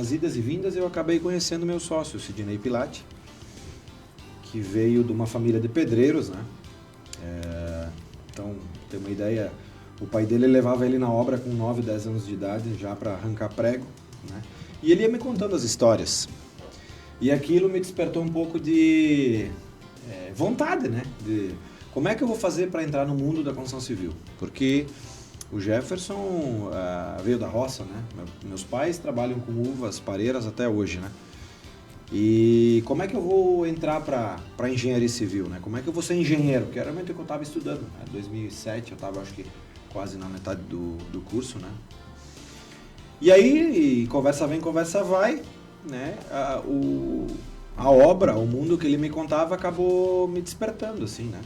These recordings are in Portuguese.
nas idas e vindas eu acabei conhecendo meu sócio, o Sidney Pilati, que veio de uma família de pedreiros, né? Então, tem uma ideia, o pai dele levava ele na obra com 9, 10 anos de idade já para arrancar prego, né? E ele ia me contando as histórias. E aquilo me despertou um pouco de vontade, né? De como é que eu vou fazer para entrar no mundo da construção civil? Porque o Jefferson veio da roça, né? Meus pais trabalham com uvas pareiras até hoje, né? E como é que eu vou entrar para engenharia civil, né? Como é que eu vou ser engenheiro? Que era o momento que eu estava estudando. Em 2007 eu estava, acho que, quase na metade do curso, né? E aí, conversa vem, conversa vai, né? A obra, o mundo que ele me contava acabou me despertando, assim, né?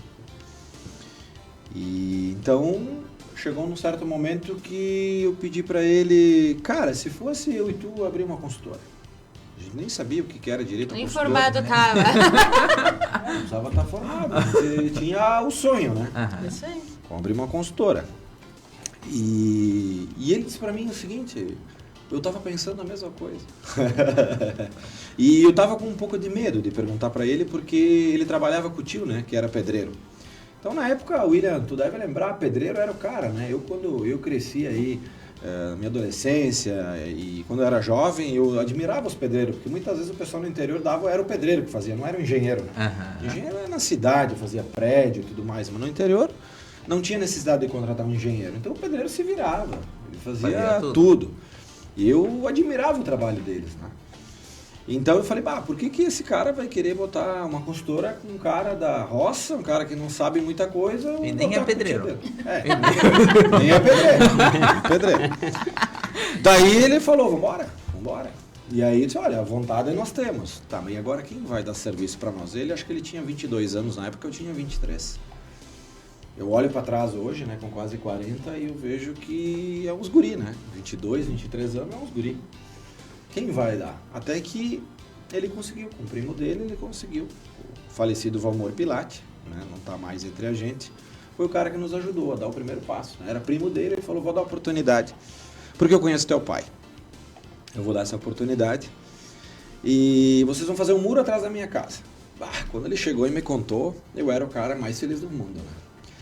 E então chegou num certo momento que eu pedi para ele, cara, se fosse eu e tu abrir uma consultora. A gente nem sabia o que era direito a consultora. Informado tava. Não precisava estar formado, você tinha o sonho, né? Isso aí. Vamos abrir uma consultora. E ele disse para mim o seguinte, eu estava pensando a mesma coisa. E eu estava com um pouco de medo de perguntar para ele, porque ele trabalhava com o tio, né, que era pedreiro. Então, na época, William, tu deve lembrar, pedreiro era o cara, né? Quando eu cresci aí, na minha adolescência e quando eu era jovem, eu admirava os pedreiros, porque muitas vezes o pessoal no interior era o pedreiro que fazia, não era o engenheiro, né? O engenheiro era na cidade, fazia prédio e tudo mais, mas no interior não tinha necessidade de contratar um engenheiro. Então, o pedreiro se virava, ele fazia tudo. E eu admirava o trabalho deles, né? Então eu falei, por que esse cara vai querer botar uma consultora com um cara da roça, um cara que não sabe muita coisa... E nem é pedreiro. Nem é pedreiro. Daí ele falou, vambora. E aí disse, olha, a vontade nós temos. Tá, mas e agora quem vai dar serviço para nós? Ele, acho que ele tinha 22 anos, na época eu tinha 23. Eu olho para trás hoje, né, com quase 40, e eu vejo que é uns guri, né? 22, 23 anos é uns guri. Quem vai dar? Até que ele conseguiu, com o primo dele, ele conseguiu. O falecido Valmor Pilati, né, não está mais entre a gente, foi o cara que nos ajudou a dar o primeiro passo, né? Era primo dele, ele falou, vou dar a oportunidade, porque eu conheço teu pai. Eu vou dar essa oportunidade e vocês vão fazer um muro atrás da minha casa. Quando ele chegou e me contou, eu era o cara mais feliz do mundo, né?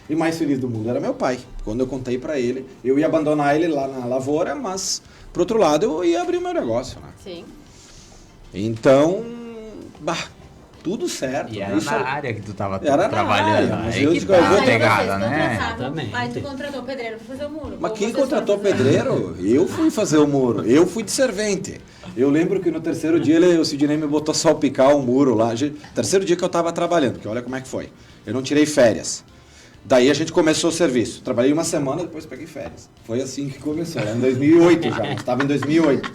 E mais feliz do mundo era meu pai. Quando eu contei pra ele, eu ia abandonar ele lá na lavoura, mas, por outro lado, eu ia abrir meu negócio, né? Sim. Então, tudo certo. E era na área que tu tava trabalhando. Mas aí que tá a pegada, né? Aí tu contratou o pedreiro pra fazer o muro. Mas quem contratou o pedreiro? Eu fui fazer o muro. Eu fui de servente. Eu lembro que no terceiro dia o Sidney me botou salpicar o muro lá. Terceiro dia que eu tava trabalhando, porque olha como é que foi. Eu não tirei férias. Daí a gente começou o serviço. Trabalhei uma semana, depois peguei férias. Foi assim que começou, em 2008 já. Estava em 2008.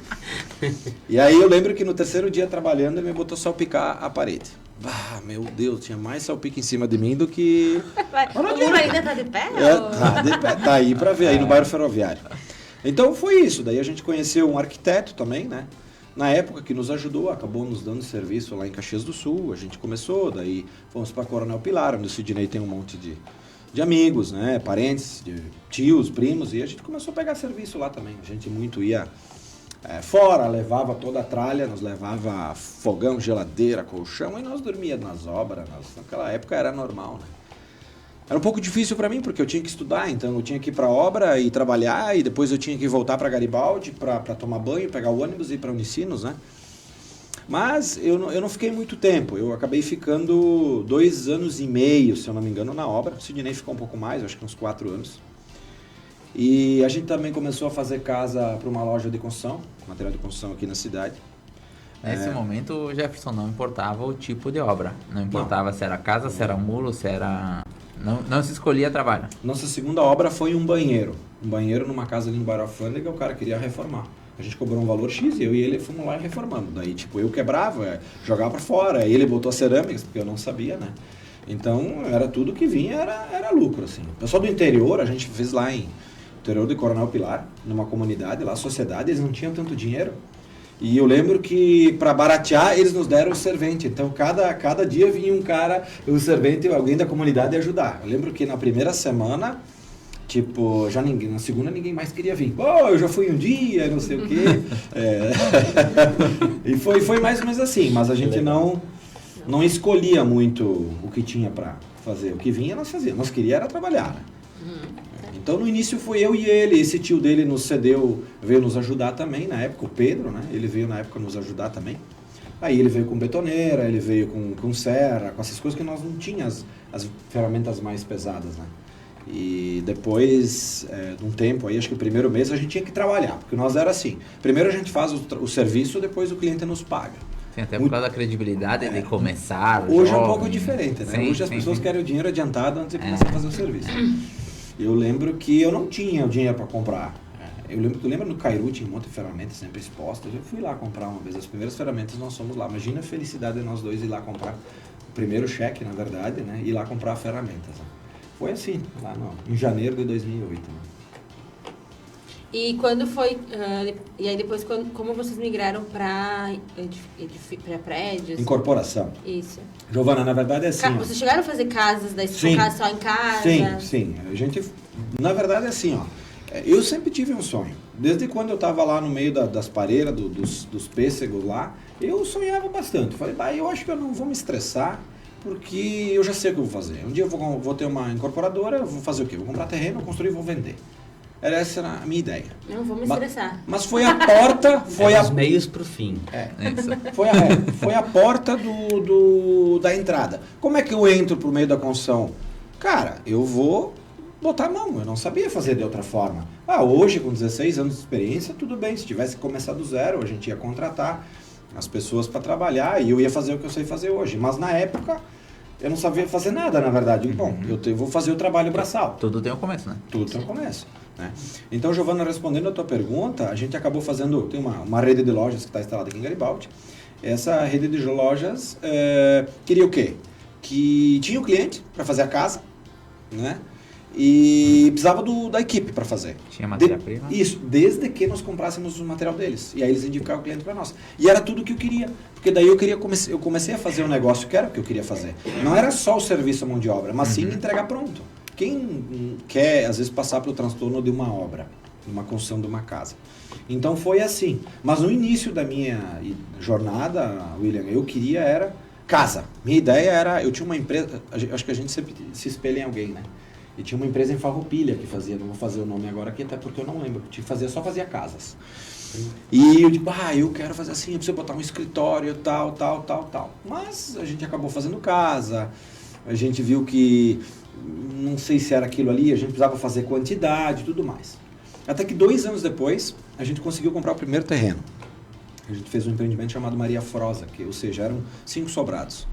E aí eu lembro que no terceiro dia trabalhando, ele me botou salpicar a parede. Meu Deus, tinha mais salpique em cima de mim do que... O muro ainda tá de pé? Tá de pé, tá aí pra ver, aí no bairro Ferroviário. Então foi isso. Daí a gente conheceu um arquiteto também, né? Na época que nos ajudou, acabou nos dando serviço lá em Caxias do Sul. A gente começou, daí fomos para Coronel Pilar, onde o Sidney tem um monte de amigos, né, parentes, de tios, primos, e a gente começou a pegar serviço lá também. A gente muito ia fora, levava toda a tralha, nos levava fogão, geladeira, colchão, e nós dormíamos nas obras. Naquela época era normal, né? Era um pouco difícil para mim, porque eu tinha que estudar, então eu tinha que ir para a obra e trabalhar, e depois eu tinha que voltar para Garibaldi para tomar banho, pegar o ônibus e ir para Unicinos, né? Mas eu não fiquei muito tempo, eu acabei ficando 2 anos e meio, se eu não me engano, na obra. O Sidney ficou um pouco mais, acho que uns 4 anos. E a gente também começou a fazer casa para uma loja de construção, material de construção aqui na cidade. Nesse momento o Jefferson não importava o tipo de obra, não importava se era casa, se era muro, se era... Não se escolhia trabalho. Nossa segunda obra foi um banheiro numa casa ali no bairro Alfândega, o cara queria reformar. A gente cobrou um valor X e eu e ele fomos lá e reformamos. Daí, tipo, eu quebrava, jogava pra fora. Ele botou cerâmicas, porque eu não sabia, né? Então, era tudo que vinha, era lucro, assim. O pessoal do interior, a gente fez lá em interior de Coronel Pilar, numa comunidade lá, sociedade, eles não tinham tanto dinheiro. E eu lembro que, para baratear, eles nos deram o servente. Então, cada dia vinha um cara, o servente, alguém da comunidade ajudar. Eu lembro que na primeira semana, Tipo, já ninguém, na segunda ninguém mais queria vir. Pô, eu já fui um dia, não sei o quê. E foi mais ou menos assim, mas a gente não escolhia muito o que tinha para fazer. O que vinha, nós fazíamos. Nós queríamos era trabalhar, né? Então, no início foi eu e ele. Esse tio dele nos cedeu, veio nos ajudar também, na época, o Pedro, né? Ele veio na época nos ajudar também. Aí ele veio com betoneira, ele veio com serra, com essas coisas que nós não tínhamos as ferramentas mais pesadas, né? E depois de um tempo aí, acho que o primeiro mês a gente tinha que trabalhar, porque nós era assim, primeiro a gente faz o serviço, depois o cliente nos paga. Sim, até por causa da credibilidade de começar. Hoje é um pouco diferente, né? Sim, hoje as pessoas querem o dinheiro adiantado antes de começar a fazer o serviço. Eu lembro que eu não tinha o dinheiro para comprar. Tu lembra no Cairu, tinha um monte de ferramentas sempre expostas. Eu fui lá comprar uma vez as primeiras ferramentas, nós fomos lá. Imagina a felicidade de nós dois ir lá comprar o primeiro cheque, na verdade, né? Ir lá comprar ferramentas. Né? Foi assim, lá em janeiro de 2008. Né? E quando foi... e aí depois, como vocês migraram para prédios? Incorporação. Isso. Giovana, na verdade é assim... Vocês chegaram a fazer casas, daí sim, casa só em casa? Sim. A gente... Na verdade é assim, ó. Eu sempre tive um sonho. Desde quando eu estava lá no meio das pareiras, dos pêssegos lá, eu sonhava bastante. Falei, eu acho que eu não vou me estressar, porque eu já sei o que eu vou fazer. Um dia eu vou ter uma incorporadora, eu vou fazer o quê? Vou comprar terreno, construir e vou vender. Essa era a minha ideia. Não vou me estressar. Mas foi a porta... os meios para o fim. Foi a porta da entrada. Como é que eu entro por meio da construção? Cara, eu vou botar a mão. Eu não sabia fazer de outra forma. Hoje, com 16 anos de experiência, tudo bem. Se tivesse que começar do zero, a gente ia contratar as pessoas para trabalhar e eu ia fazer o que eu sei fazer hoje. Mas na época... eu não sabia fazer nada, na verdade. Bom, eu vou fazer o trabalho braçal. Tudo tem um começo, né? Tudo tem um começo. Né? Então, Giovana, respondendo a tua pergunta, a gente acabou fazendo... tem uma rede de lojas que está instalada aqui em Garibaldi. Essa rede de lojas queria o quê? Que tinha o cliente para fazer a casa, né? E precisava da equipe para fazer. Tinha matéria-prima? Isso, desde que nós comprássemos o material deles. E aí eles indicavam o cliente para nós. E era tudo que eu queria. Porque daí eu comecei a fazer um negócio que era o que eu queria fazer. Não era só o serviço à mão de obra, mas sim entregar pronto. Quem quer, às vezes, passar pelo transtorno de uma obra, de uma construção de uma casa? Então foi assim. Mas no início da minha jornada, William, eu queria era casa. Minha ideia era, eu tinha uma empresa, acho que a gente sempre se espelha em alguém, né? E tinha uma empresa em Farroupilha que fazia, não vou fazer o nome agora aqui, até porque eu não lembro, só fazia casas. E eu digo, eu quero fazer assim, eu preciso botar um escritório, tal. Mas a gente acabou fazendo casa, a gente viu que, não sei se era aquilo ali, a gente precisava fazer quantidade e tudo mais. Até que 2 anos depois, a gente conseguiu comprar o primeiro terreno. A gente fez um empreendimento chamado Maria Frosa, ou seja, eram 5 sobrados.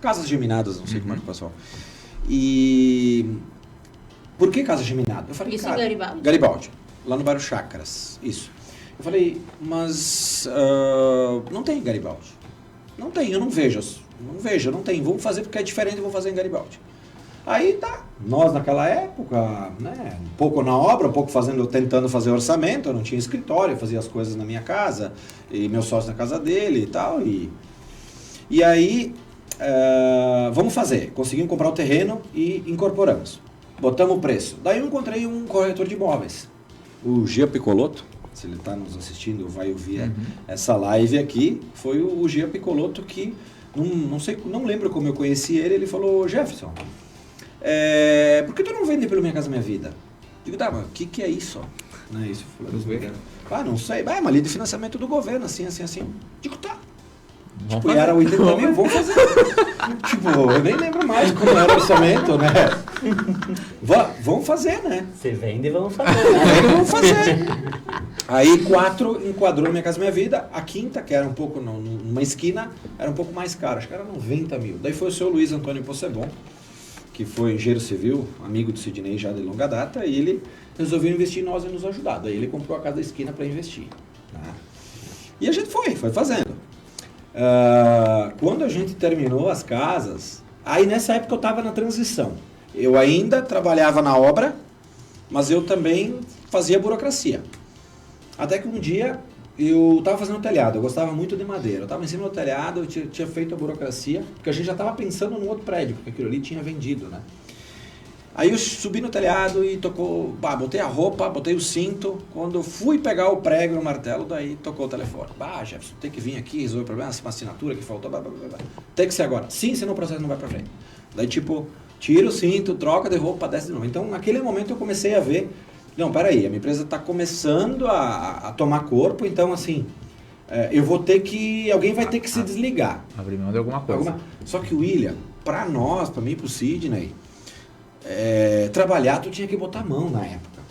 Casas geminadas, não sei como é que o pessoal... E... por que casa geminada? Eu falei, isso em Garibaldi? Garibaldi, lá no bairro Chácaras, isso. Eu falei, mas não tem em Garibaldi. Não tem, eu não vejo, não tem. Vamos fazer porque é diferente, eu vou fazer em Garibaldi. Aí tá, nós naquela época, né, um pouco na obra, um pouco tentando fazer orçamento, eu não tinha escritório, eu fazia as coisas na minha casa, e meu sócio na casa dele e tal, e aí, vamos fazer, conseguimos comprar o terreno e incorporamos. Botamos o preço. Daí eu encontrei um corretor de imóveis, o Gia Picoloto. Se ele está nos assistindo, vai ouvir essa live aqui. Foi o Gia Picoloto que, não lembro como eu conheci ele. Ele falou, Jefferson, por que tu não vende pelo Minha Casa Minha Vida? Digo, mas o que é isso? Não é isso? Não sei. É uma linha de financiamento do governo, assim. Digo, tá. Tipo, era 80 mil, vamos fazer. Tipo, eu nem lembro mais como era o orçamento, né? Vamos fazer, né? Você vende e vamos fazer. Né? Vamos fazer. Aí 4 enquadrou Minha Casa Minha Vida. A quinta, que era um pouco numa esquina, era um pouco mais cara, acho que era 90 mil. Daí foi o seu Luiz Antônio Possebon, que foi engenheiro civil, amigo do Sidney já de longa data, e ele resolveu investir em nós e nos ajudar. Daí ele comprou a casa da esquina para investir. Tá? E a gente foi fazendo. Quando a gente terminou as casas, aí nessa época eu estava na transição. Eu ainda trabalhava na obra, mas eu também fazia burocracia. Até que um dia eu estava fazendo telhado, eu gostava muito de madeira. Eu estava em cima do telhado, eu tinha feito a burocracia, porque a gente já estava pensando num outro prédio, porque aquilo ali tinha vendido, né? Aí eu subi no telhado e tocou, botei a roupa, botei o cinto. Quando eu fui pegar o prego e o martelo, daí tocou o telefone. Jefferson, tem que vir aqui, resolver o problema, uma assinatura que faltou, tem que ser agora. Sim, senão o processo não vai pra frente. Daí tipo, tira o cinto, troca de roupa, desce de novo. Então naquele momento eu comecei a ver, não, peraí, a minha empresa está começando a tomar corpo, então assim, eu vou ter que, alguém vai ter que se desligar. Abrir mão de alguma coisa. Só que o William, pra nós, pra mim, pro Sidney, trabalhar tu tinha que botar a mão na época.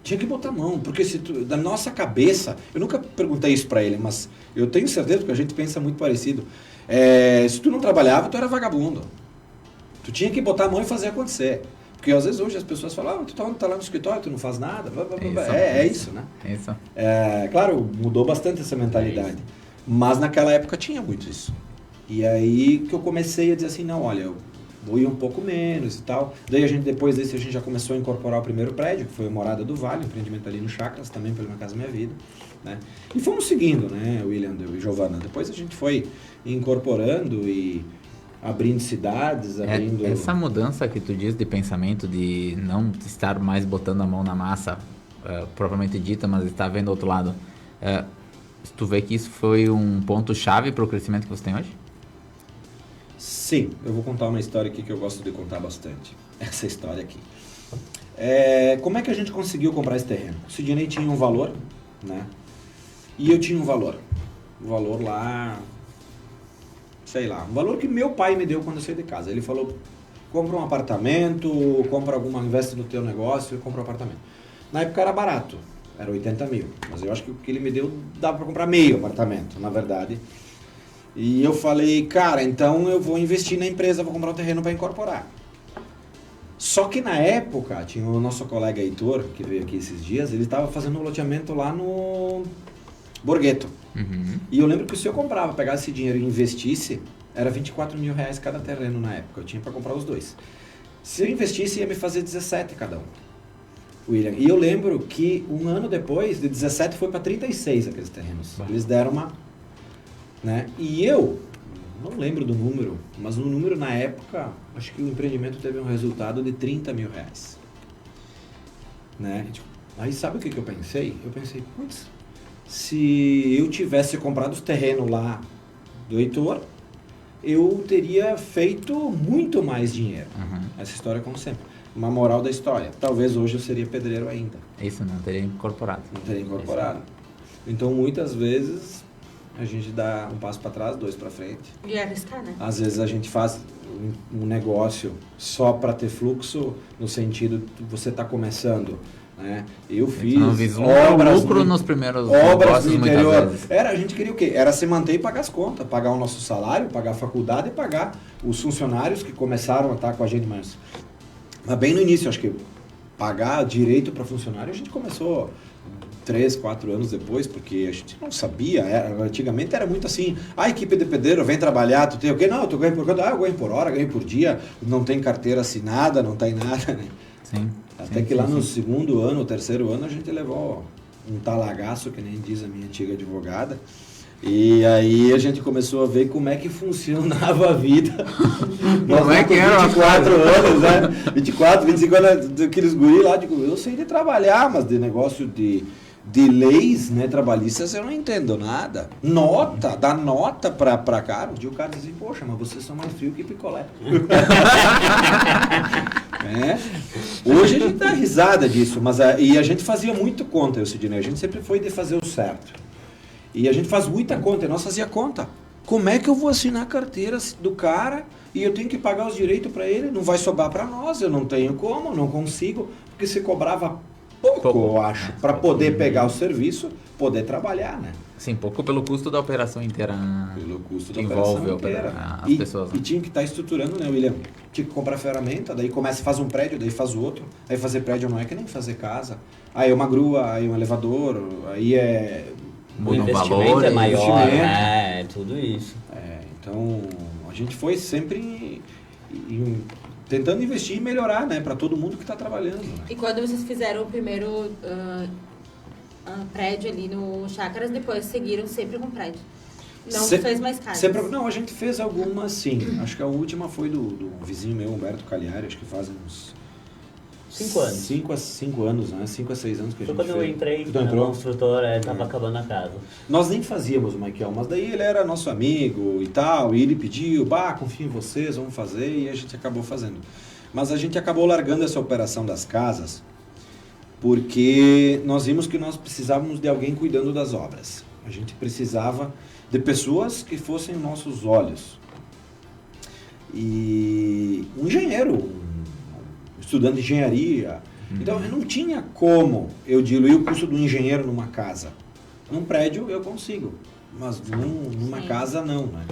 Tinha que botar a mão, porque da nossa cabeça, eu nunca perguntei isso pra ele, mas eu tenho certeza que a gente pensa muito parecido. Se tu não trabalhava, tu era vagabundo. Tu tinha que botar a mão e fazer acontecer. Porque às vezes hoje as pessoas falam, tu tá lá no escritório, tu não faz nada. Isso, né? Isso. Claro, mudou bastante essa mentalidade. Mas naquela época tinha muito isso. E aí que eu comecei a dizer assim, não, olha, eu vou ir um pouco menos e tal. Daí depois disso a gente já começou a incorporar o primeiro prédio, que foi a Morada do Vale, um empreendimento ali no Chácaras, também pela Minha Casa Minha Vida. Né? E fomos seguindo, né, William e Giovana. Depois a gente foi incorporando e abrindo cidades, abrindo... Essa mudança que tu diz de pensamento, de não estar mais botando a mão na massa, propriamente dita, mas estar vendo do outro lado, tu vê que isso foi um ponto-chave para o crescimento que você tem hoje? Sim, eu vou contar uma história aqui que eu gosto de contar bastante. Essa história aqui. Como é que a gente conseguiu comprar esse terreno? O Sidney tinha um valor, né? E eu tinha um valor. Um valor lá... sei lá, um valor que meu pai me deu quando eu saí de casa. Ele falou, compra um apartamento, investe no teu negócio, compra um apartamento. Na época era barato, era 80 mil, mas eu acho que o que ele me deu dava para comprar meio apartamento, na verdade. E eu falei, cara, então eu vou investir na empresa, vou comprar um terreno para incorporar. Só que na época, tinha o nosso colega Heitor, que veio aqui esses dias, ele estava fazendo um loteamento lá no Borghetto. Uhum. E eu lembro que se eu comprava, pegasse esse dinheiro e investisse, era 24 mil reais cada terreno na época. Eu tinha para comprar os dois. Se eu investisse, ia me fazer 17 cada um. William. E eu lembro que um ano depois, de 17 foi para 36 aqueles terrenos. Eles deram uma... né? E eu, não lembro do número, mas o número na época, acho que o empreendimento teve um resultado de 30 mil reais. Né? Aí sabe o que eu pensei? Eu pensei, putz, se eu tivesse comprado os terrenos lá do Heitor, eu teria feito muito mais dinheiro. Uhum. Essa história, como sempre. Uma moral da história. Talvez hoje eu seria pedreiro ainda. Isso, não teria incorporado. Não teria incorporado. Então, muitas vezes, a gente dá um passo para trás, dois para frente. E arriscar, né? Às vezes a gente faz um negócio só para ter fluxo, no sentido de você tá começando. Né? Eu fiz obras lucro nos primeiros obras no muitas interior. vezes. A gente queria o quê? Era se manter e pagar as contas, pagar o nosso salário, pagar a faculdade e pagar os funcionários que começaram a estar com a gente, mas bem no início, acho que pagar direito para funcionário a gente começou 3, 4 anos depois, porque a gente não sabia, antigamente era muito assim, a equipe de pedreiro vem trabalhar, tu tem o quê? Não, tu ganha por quanto? Eu ganho por hora, ganho por dia, não tem carteira assinada, não tem nada, né? Sim. Até que lá no segundo ano, terceiro ano, a gente levou um talagaço, que nem diz a minha antiga advogada. E aí a gente começou a ver como é que funcionava a vida. Como é que era? 24 anos, né? 24, 25 anos, daqueles guri lá, eu sei de trabalhar, mas de negócio de leis, né, trabalhistas, eu não entendo nada. Dá nota pra cara. Um dia o cara dizia, poxa, mas vocês são mais frios que picolé. Hoje a gente dá risada disso, mas e a gente fazia muito conta, eu Sidney, a gente sempre foi de fazer o certo. E a gente faz muita conta, e nós fazia conta. Como é que eu vou assinar a carteira do cara e eu tenho que pagar os direitos para ele? Não vai sobrar para nós, eu não tenho como, não consigo, porque se cobrava pouco, eu acho, para poder pegar o serviço, poder trabalhar, né? Sim, pouco pelo custo da operação inteira. Pelo custo que da envolve inteira. as pessoas. Né? E tinha que estar estruturando, né, William? Tinha que comprar ferramenta, daí faz um prédio, daí faz o outro. Aí fazer prédio não é que nem fazer casa. Aí é uma grua, aí um elevador, aí é... O investimento é maior, né? Tudo isso. Então, a gente foi sempre tentando investir e melhorar, né? Para todo mundo que está trabalhando. Né? E quando vocês fizeram o primeiro prédio ali no Chácaras, depois seguiram sempre com prédio? Não fez mais casas? Não, a gente fez algumas sim. Acho que a última foi do vizinho meu, Humberto Cagliari, acho que fazem uns 5 anos. 5 anos, né? 5 a 6 anos que a gente Foi fez. quando eu entrei Tu na entrou? construtora, tava acabando a casa. Nós nem fazíamos o Michael, mas daí ele era nosso amigo e tal, e ele pediu, confio em vocês, vamos fazer, e a gente acabou fazendo. Mas a gente acabou largando essa operação das casas, porque nós vimos que nós precisávamos de alguém cuidando das obras. A gente precisava de pessoas que fossem nossos olhos. E um engenheiro, um estudante de engenharia. Então, eu não tinha como eu diluir o custo do engenheiro numa casa. Num prédio eu consigo, mas numa casa não, né?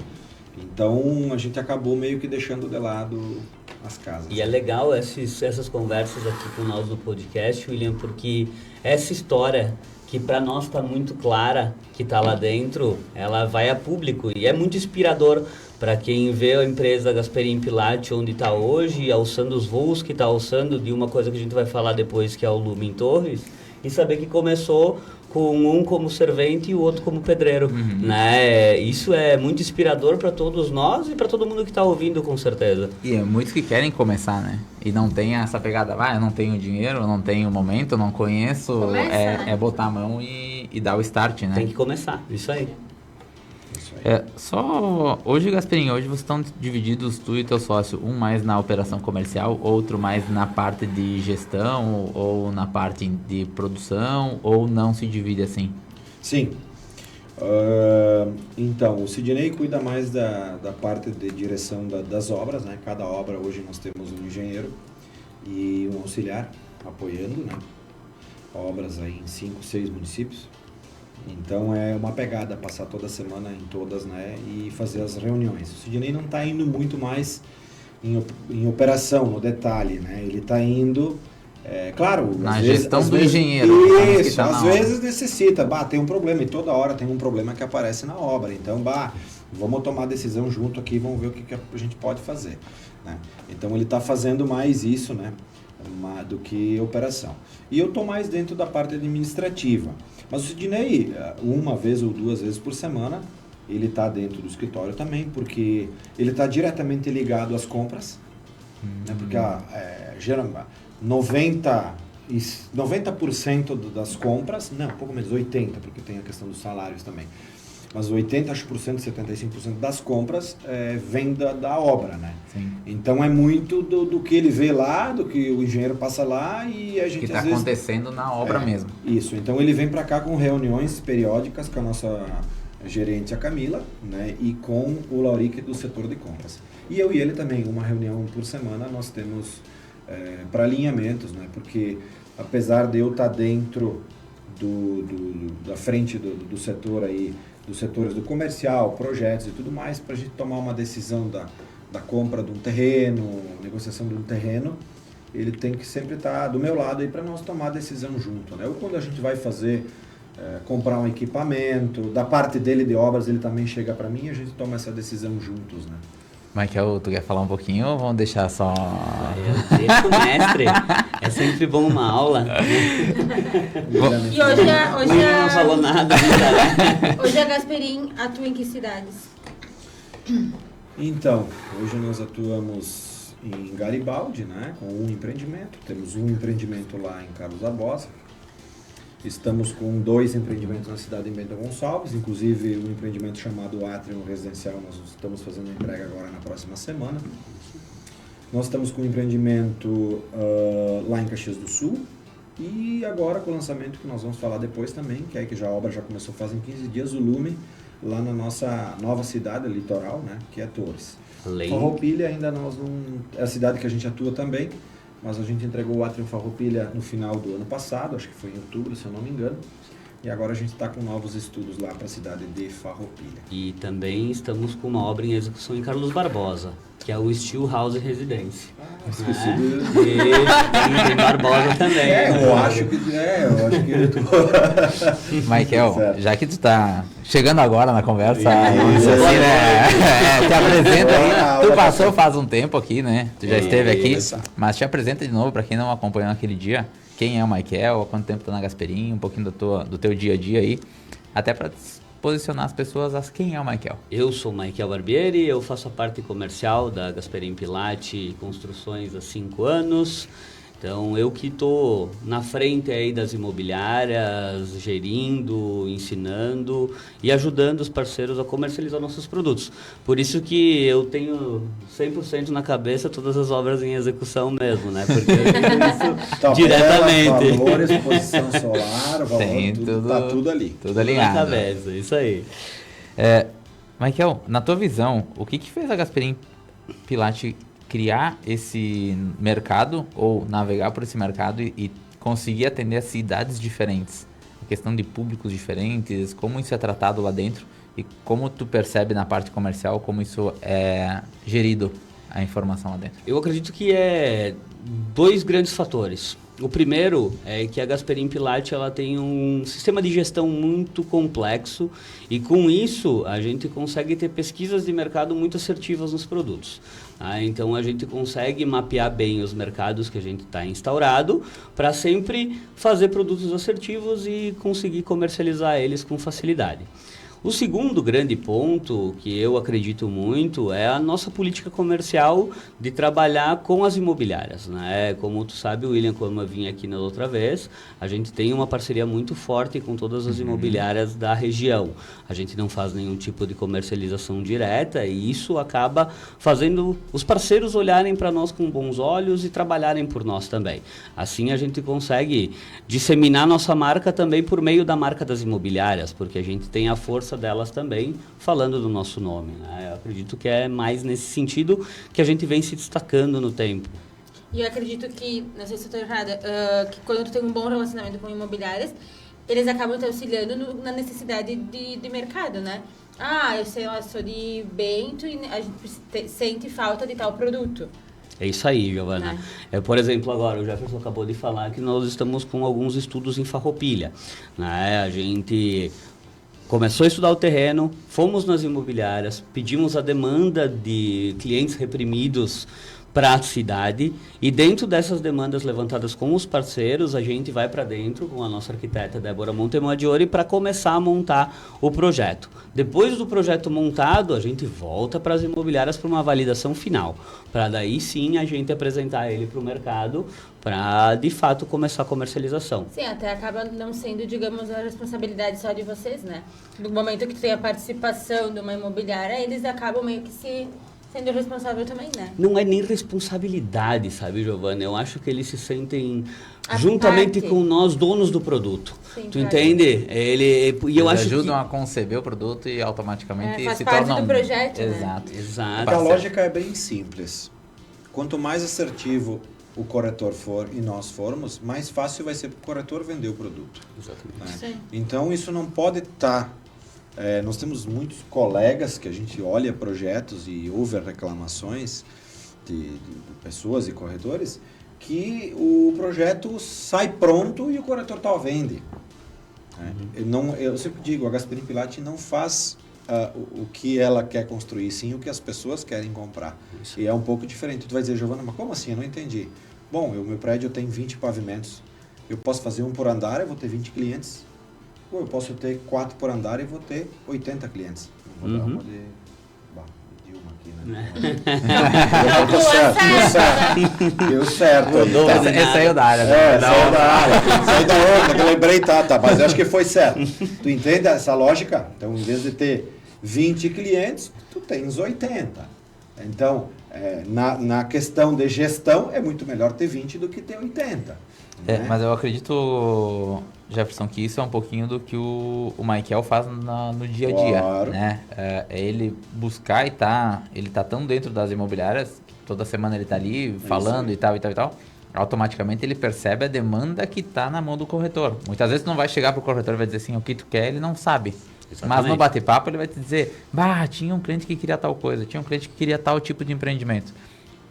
Então, a gente acabou meio que deixando de lado as casas. E é legal essas conversas aqui com nós no podcast, William, porque essa história que para nós está muito clara, que está lá dentro, ela vai a público e é muito inspirador para quem vê a empresa Gasperim Pilate onde está hoje, alçando os voos que está alçando, de uma coisa que a gente vai falar depois, que é o Lumen Torres, e saber que começou com um como servente e o outro como pedreiro, né? Isso é muito inspirador para todos nós e para todo mundo que está ouvindo, com certeza. E é muitos que querem começar, né? E não tem essa pegada, eu não tenho dinheiro, eu não tenho momento, eu não conheço. Começa, né? É botar a mão e dar o start, né? Tem que começar, isso aí. Hoje, Gasperim, hoje vocês estão divididos, tu e teu sócio, um mais na operação comercial, outro mais na parte de gestão, ou na parte de produção, ou não se divide assim? Sim. Então, o Sidney cuida mais da parte de direção das obras, né? Cada obra hoje nós temos um engenheiro e um auxiliar apoiando, né? Obras aí em 5, 6 municípios. Então é uma pegada passar toda semana em todas, né? E fazer as reuniões. O Sidney não está indo muito mais em operação, no detalhe, né? Ele está indo, claro... Na gestão do engenheiro. Isso, às vezes necessita. Tem um problema, e toda hora tem um problema que aparece na obra. Então, vamos tomar decisão junto aqui, vamos ver o que a gente pode fazer, né? Então ele está fazendo mais isso, né? Do que operação. E eu estou mais dentro da parte administrativa. Mas o Sidney, 1 vez ou 2 vezes por semana, ele está dentro do escritório também, porque ele está diretamente ligado às compras, né? Porque geralmente 90% das compras, não, um pouco menos, 80%, porque tem a questão dos salários também, mas 80%, acho por cento, 75% das compras vem da obra, né? Sim. Então é muito do que ele vê lá, do que o engenheiro passa lá e a gente que está às vezes... acontecendo na obra mesmo. Isso, então ele vem para cá com reuniões periódicas com a nossa gerente, a Camila, né? E com o Laurique do setor de compras. E eu e ele também, uma reunião por semana nós temos para alinhamentos, né? Porque apesar de eu estar dentro da frente do setor aí, dos setores do comercial, projetos e tudo mais, para a gente tomar uma decisão da compra de um terreno, negociação de um terreno, ele tem que sempre estar do meu lado aí para nós tomar a decisão junto, né? Ou quando a gente vai fazer, comprar um equipamento, da parte dele de obras, ele também chega para mim e a gente toma essa decisão juntos, né? Michael, tu quer falar um pouquinho ou vamos deixar só... Deixa o mestre, é sempre bom uma aula. E hoje Não falou nada ainda, né? Hoje a Gasperim atua em que cidades? Então, hoje nós atuamos em Garibaldi, né, com um empreendimento. Temos um empreendimento lá em Carlos Barbosa. Estamos com 2 empreendimentos na cidade de Bento Gonçalves, inclusive um empreendimento chamado Atrium Residencial, nós estamos fazendo a entrega agora na próxima semana. Nós estamos com um empreendimento lá em Caxias do Sul e agora com o lançamento que nós vamos falar depois também, que é que a obra já começou fazem 15 dias, o Lume, lá na nossa nova cidade litoral, né, que é Torres. Farroupilha ainda nós não... é a cidade que a gente atua também, mas a gente entregou o Atrium Farroupilha no final do ano passado, acho que foi em outubro, se eu não me engano. E agora a gente está com novos estudos lá para a cidade de Farroupilha. E também estamos com uma obra em execução em Carlos Barbosa, que é o Steel House Residence. Esqueci do... Tem Barbosa também. Eu acho que eu tô... Michael, Certo. já que tu tá chegando agora na conversa, Isso. vamos dizer assim, né? Te apresenta aí. Ah, Tu olha, passou faz um tempo aqui, né? Tu já esteve aqui, Isso. mas te apresenta de novo para quem não acompanhou naquele dia. Quem é o Michael, há quanto tempo tá na Gasperim, um pouquinho do teu dia a dia aí, até para posicionar as pessoas a quem é o Michael. Eu sou o Michael Barbieri, eu faço a parte comercial da Gasperim Pilati Construções há 5 anos. Então, eu que estou na frente aí das imobiliárias, gerindo, ensinando e ajudando os parceiros a comercializar nossos produtos. Por isso que eu tenho 100% na cabeça todas as obras em execução mesmo, né? Porque eu tenho isso Tabela, diretamente. valor, exposição solar, valor, Tem tá tudo ali. Tudo Na alinhado. cabeça, isso aí. Michael, na tua visão, o que fez a Gasperim Pilati criar esse mercado ou navegar por esse mercado e conseguir atender as cidades diferentes? A questão de públicos diferentes, como isso é tratado lá dentro e como tu percebe na parte comercial como isso é gerido, a informação lá dentro? Eu acredito que é 2 grandes fatores. O primeiro é que a Gasperim Pilati ela tem um sistema de gestão muito complexo e com isso a gente consegue ter pesquisas de mercado muito assertivas nos produtos. Então a gente consegue mapear bem os mercados que a gente está instaurado para sempre fazer produtos assertivos e conseguir comercializar eles com facilidade. O segundo grande ponto que eu acredito muito é a nossa política comercial de trabalhar com as imobiliárias, né? Como tu sabe, William, como eu vim aqui na outra vez, a gente tem uma parceria muito forte com todas as imobiliárias da região. A gente não faz nenhum tipo de comercialização direta e isso acaba fazendo os parceiros olharem para nós com bons olhos e trabalharem por nós também. Assim a gente consegue disseminar nossa marca também por meio da marca das imobiliárias, porque a gente tem a força delas também falando do nosso nome, né? Eu acredito que é mais nesse sentido que a gente vem se destacando no tempo. E eu acredito que, não sei se eu estou errada, que quando tu tem um bom relacionamento com imobiliárias, eles acabam te auxiliando na necessidade de mercado, né? Eu sei lá, sou de Bento e a gente sente falta de tal produto. É isso aí, Giovana. Por exemplo, agora o Jefferson acabou de falar que nós estamos com alguns estudos em Farroupilha, né? A gente começou a estudar o terreno, fomos nas imobiliárias, pedimos a demanda de clientes reprimidos para a cidade e dentro dessas demandas levantadas com os parceiros, a gente vai para dentro com a nossa arquiteta Débora Montemaggiore para começar a montar o projeto. Depois do projeto montado, a gente volta para as imobiliárias para uma validação final, para daí sim a gente apresentar ele para o mercado para de fato começar a comercialização. Sim, até acaba não sendo, digamos, a responsabilidade só de vocês, né? No momento que tu tem a participação de uma imobiliária, eles acabam meio que sendo responsável também, né? Não é nem responsabilidade, sabe, Giovana? Eu acho que eles se sentem juntamente com nós, donos do produto. Sim, tu entende? Eles ajudam a conceber o produto e automaticamente faz se parte tornam... do projeto, Exato. né? Exato. A lógica é bem simples. Quanto mais assertivo o corretor for e nós formos, mais fácil vai ser para o corretor vender o produto. Exatamente. Né? Então isso não pode estar... nós temos muitos colegas que a gente olha projetos e ouve reclamações de pessoas e corretores que o projeto sai pronto e o corretor tal vende. Eu sempre digo, a Gasperim Pilati não faz o que ela quer construir, sim o que as pessoas querem comprar. Isso. E é um pouco diferente. Tu vai dizer, Giovana, mas como assim? Eu não entendi. Bom, o meu prédio tem 20 pavimentos. Eu posso fazer um por andar, eu vou ter 20 clientes. Ou eu posso ter 4 por andar e vou ter 80 clientes. Não vou dar uma de Dilma aqui, né? Deu certo. Esse saiu da área. Saiu da área. Saiu da outra, que eu lembrei, tá. Mas eu acho que foi certo. Tu entende essa lógica? Então, em vez de ter 20 clientes, tu tens 80. Então, na questão de gestão, é muito melhor ter 20 do que ter 80. Né? Mas eu acredito, Jefferson, que isso é um pouquinho do que o Michael faz no dia a dia. Claro. Né? É ele buscar ele tá tão dentro das imobiliárias, toda semana ele tá ali falando e tal. Automaticamente ele percebe a demanda que tá na mão do corretor. Muitas vezes tu não vai chegar pro corretor e vai dizer assim, o que tu quer, ele não sabe. Exatamente. Mas no bate-papo ele vai te dizer, tinha um cliente que queria tal coisa, tinha um cliente que queria tal tipo de empreendimento.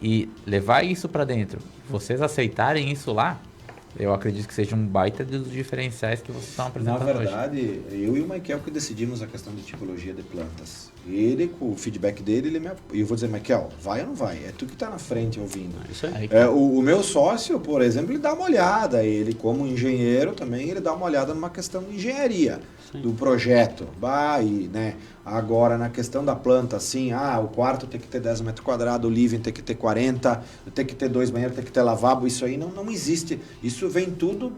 E levar isso para dentro, vocês aceitarem isso lá, eu acredito que seja um baita dos diferenciais que vocês estão apresentando hoje. Na verdade, eu e o Michael que decidimos a questão de tipologia de plantas. Ele, com o feedback dele, e eu vou dizer, Michael, vai ou não vai? É tu que está na frente ouvindo. Isso aí. O meu sócio, por exemplo, ele dá uma olhada. Ele, como engenheiro também, ele dá uma olhada numa questão de engenharia. do projeto. E, né, agora, na questão da planta, assim, o quarto tem que ter 10 metros quadrados, o living tem que ter 40, tem que ter 2 banheiros, tem que ter lavabo, isso aí não existe. Isso vem tudo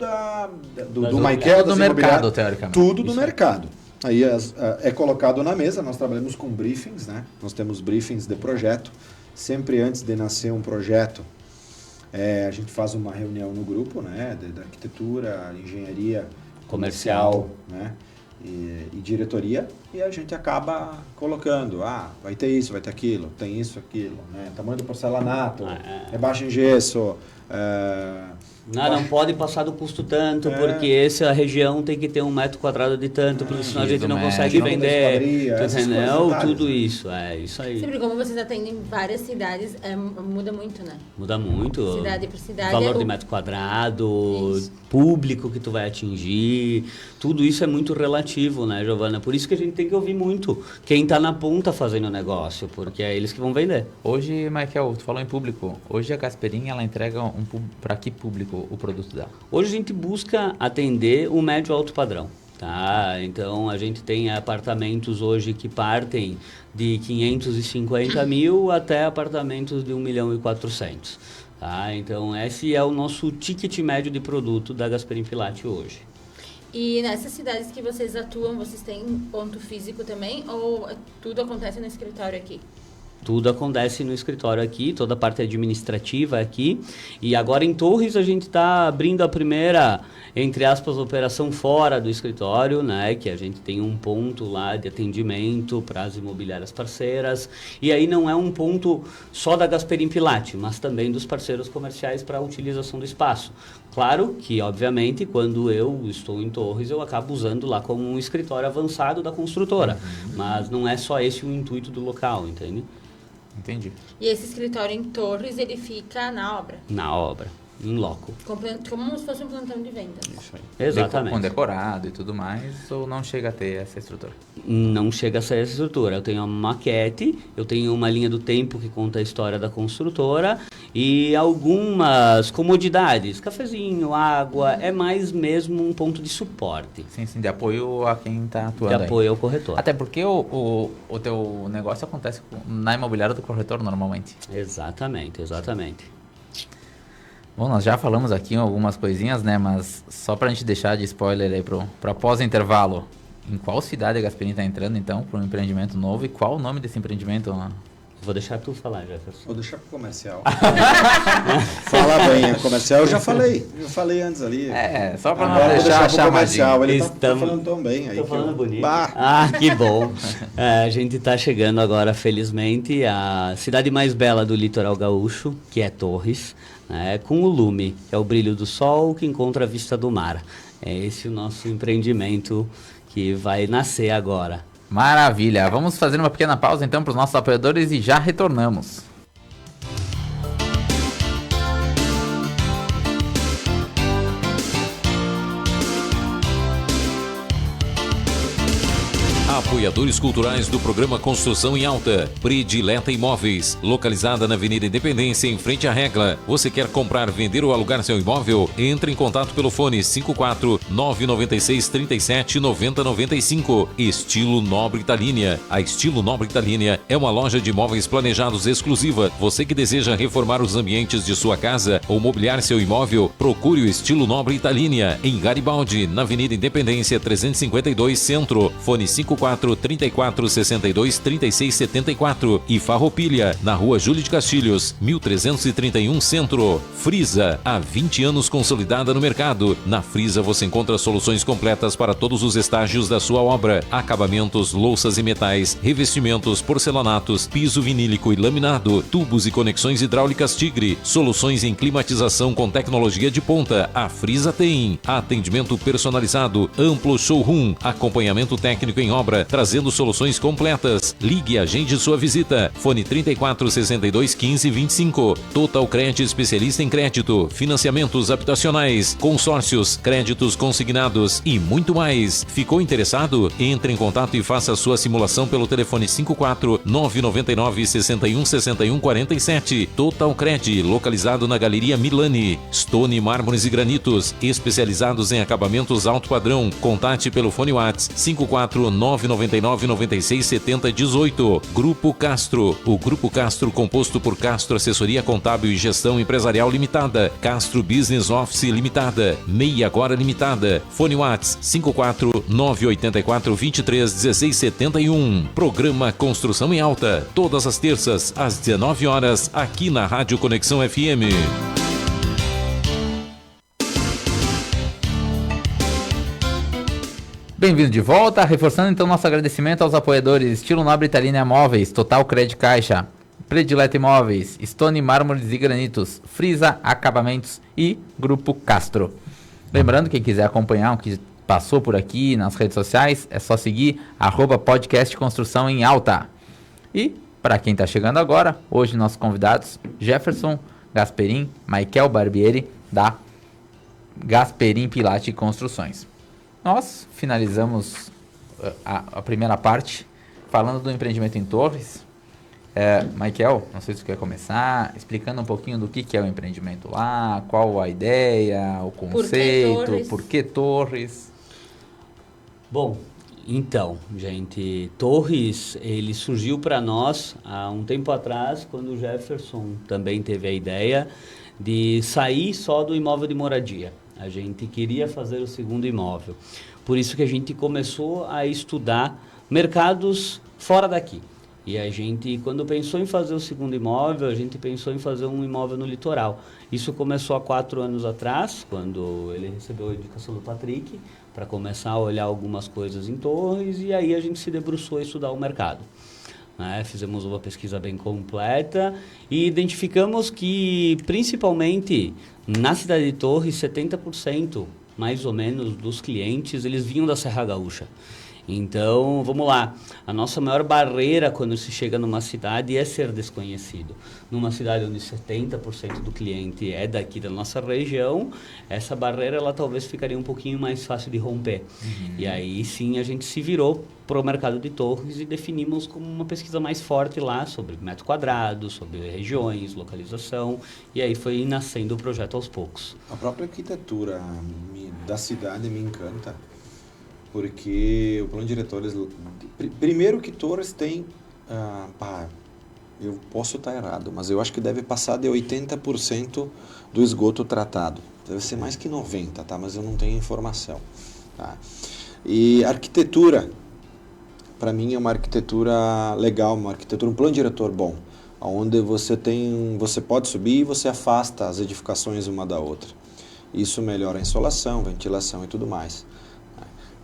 do Michael, do mercado, teoricamente. Tudo do mercado. Aí é colocado na mesa, nós trabalhamos com briefings, né? Nós temos briefings de projeto. Sempre antes de nascer um projeto, a gente faz uma reunião no grupo, né? Da arquitetura, engenharia, comercial, né? E diretoria, e a gente acaba colocando, vai ter isso, vai ter aquilo, tem isso, aquilo, né? Tamanho do porcelanato, rebaixa em gesso, não pode passar do custo tanto, porque essa região tem que ter 1 metro quadrado de tanto, porque senão a gente não consegue vender. Entendeu? Tudo isso, isso aí. Sempre como vocês atendem várias cidades, muda muito, né? Muda muito. Cidade por cidade. Valor de metro quadrado, público que tu vai atingir, tudo isso é muito relativo, né, Giovana? Por isso que a gente tem que ouvir muito quem está na ponta fazendo o negócio, porque é eles que vão vender. Hoje, Michael, tu falou em público, hoje a Gasperim, ela entrega para que público o produto dela? Hoje a gente busca atender o médio alto padrão. Tá? Então a gente tem apartamentos hoje que partem de 550 mil até apartamentos de 1.400.000. Tá? Então esse é o nosso ticket médio de produto da Gasperim Pilati hoje. E nessas cidades que vocês atuam, vocês têm ponto físico também ou tudo acontece no escritório aqui? Tudo acontece no escritório aqui, toda a parte administrativa aqui. E agora em Torres a gente está abrindo a primeira, entre aspas, operação fora do escritório, né? Que a gente tem um ponto lá de atendimento para as imobiliárias parceiras. E aí não é um ponto só da Gasperim Pilati, mas também dos parceiros comerciais para a utilização do espaço. Claro que, obviamente, quando eu estou em Torres, eu acabo usando lá como um escritório avançado da construtora. Mas não é só esse o intuito do local, entende? Entendi. E esse escritório em Torres, ele fica na obra? Na obra, em loco. Como se fosse um plantão de vendas. Isso aí. Exatamente. Com decorado e tudo mais, ou não chega a ter essa estrutura? Não chega a ser essa estrutura. Eu tenho uma maquete, eu tenho uma linha do tempo que conta a história da construtora e algumas comodidades. Cafezinho, água, é mais mesmo um ponto de suporte. Sim, de apoio a quem está atuando de apoio ao corretor. Até porque o teu negócio acontece na imobiliária do corretor normalmente. Exatamente. Bom, nós já falamos aqui algumas coisinhas, né? Mas só pra gente deixar de spoiler aí pra pós-intervalo. Em qual cidade a Gasperim tá entrando, então, para um empreendimento novo? E qual o nome desse empreendimento? Vou deixar tu falar, Jefferson. Vou deixar pro comercial. Fala bem, o comercial eu já falei antes ali. Só pra não deixar pro comercial. Ele tá falando tão bem. Tô falando bonito. Que bom. A gente tá chegando agora, felizmente, à cidade mais bela do litoral gaúcho, que é Torres, né, com o Lume, que é o brilho do sol que encontra a vista do mar. É esse o nosso empreendimento que vai nascer agora. Maravilha! Vamos fazer uma pequena pausa então para os nossos apoiadores e já retornamos. Apoiadores culturais do programa Construção em Alta. Predileta Imóveis, localizada na Avenida Independência, em frente à Regla. Você quer comprar, vender ou alugar seu imóvel? Entre em contato pelo fone 54 996 37 90 95. Estilo Nobre Italínia. A Estilo Nobre Italínia é uma loja de imóveis planejados exclusiva. Você que deseja reformar os ambientes de sua casa ou mobiliar seu imóvel, procure o Estilo Nobre Italínia em Garibaldi, na Avenida Independência 352 Centro. Fone 54 34 62 36 74 e Farroupilha, na Rua Júlio de Castilhos, 1331 Centro. Frisa, há 20 anos consolidada no mercado. Na Frisa você encontra soluções completas para todos os estágios da sua obra: acabamentos, louças e metais, revestimentos, porcelanatos, piso vinílico e laminado, tubos e conexões hidráulicas Tigre, soluções em climatização com tecnologia de ponta. A Frisa tem atendimento personalizado, amplo showroom, acompanhamento técnico em obra, melhor, trazendo soluções completas. Ligue e agende sua visita. Fone 34 62 15 25. Total Cred, especialista em crédito, financiamentos habitacionais, consórcios, créditos consignados e muito mais. Ficou interessado? Entre em contato e faça a sua simulação pelo telefone 54 999 61 61 47. Total Cred, localizado na Galeria Milani. Stone Mármores e Granitos, especializados em acabamentos alto padrão. Contate pelo fone WhatsApp 54 999 96 70 18. Grupo Castro. O Grupo Castro, composto por Castro Assessoria Contábil e Gestão Empresarial Limitada, Castro Business Office Limitada, MEI Agora Limitada. Fone WhatsApp 54 984 23 16 71. Programa Construção em Alta, todas as terças às 19 horas, aqui na Rádio Conexão FM. Bem-vindo de volta, reforçando então nosso agradecimento aos apoiadores Estilo Nobre Italina Móveis, Total Cred Caixa, Predileta Imóveis, Stone Mármores e Granitos, Frisa Acabamentos e Grupo Castro. Lembrando, quem quiser acompanhar o que passou por aqui nas redes sociais, é só seguir @podcast Construção em Alta. E, para quem está chegando agora, hoje nossos convidados, Jefferson Gasperin, Michael Barbieri, da Gasperin Pilate Construções. Nós finalizamos a primeira parte falando do empreendimento em Torres. Michael, não sei se você quer começar explicando um pouquinho do que é o empreendimento lá, qual a ideia, o conceito, por que Torres? Bom, então, gente, Torres, ele surgiu para nós há um tempo atrás, quando o Jefferson também teve a ideia de sair só do imóvel de moradia. A gente queria fazer o segundo imóvel. Por isso que a gente começou a estudar mercados fora daqui. E a gente, quando pensou em fazer o segundo imóvel, a gente pensou em fazer um imóvel no litoral. Isso começou há 4 anos atrás, quando ele recebeu a indicação do Patrick, para começar a olhar algumas coisas em Torres, e aí a gente se debruçou a estudar o mercado. Fizemos uma pesquisa bem completa e identificamos que, principalmente na cidade de Torres, 70% mais ou menos dos clientes, eles vinham da Serra Gaúcha. Então, vamos lá, a nossa maior barreira quando se chega numa cidade é ser desconhecido. Numa cidade onde 70% do cliente é daqui da nossa região, essa barreira ela talvez ficaria um pouquinho mais fácil de romper. E aí sim a gente se virou para o mercado de Torres e definimos como uma pesquisa mais forte lá sobre metro quadrado, sobre regiões, localização, e aí foi nascendo o projeto aos poucos. A própria arquitetura da cidade me encanta. Porque o plano diretor, primeiro que Torres tem, eu posso estar errado, mas eu acho que deve passar de 80% do esgoto tratado. Deve ser mais que 90%, tá? Mas eu não tenho informação. Tá? E arquitetura, para mim é uma arquitetura legal, uma arquitetura, um plano diretor bom, onde você pode subir e você afasta as edificações uma da outra. Isso melhora a insolação, ventilação e tudo mais.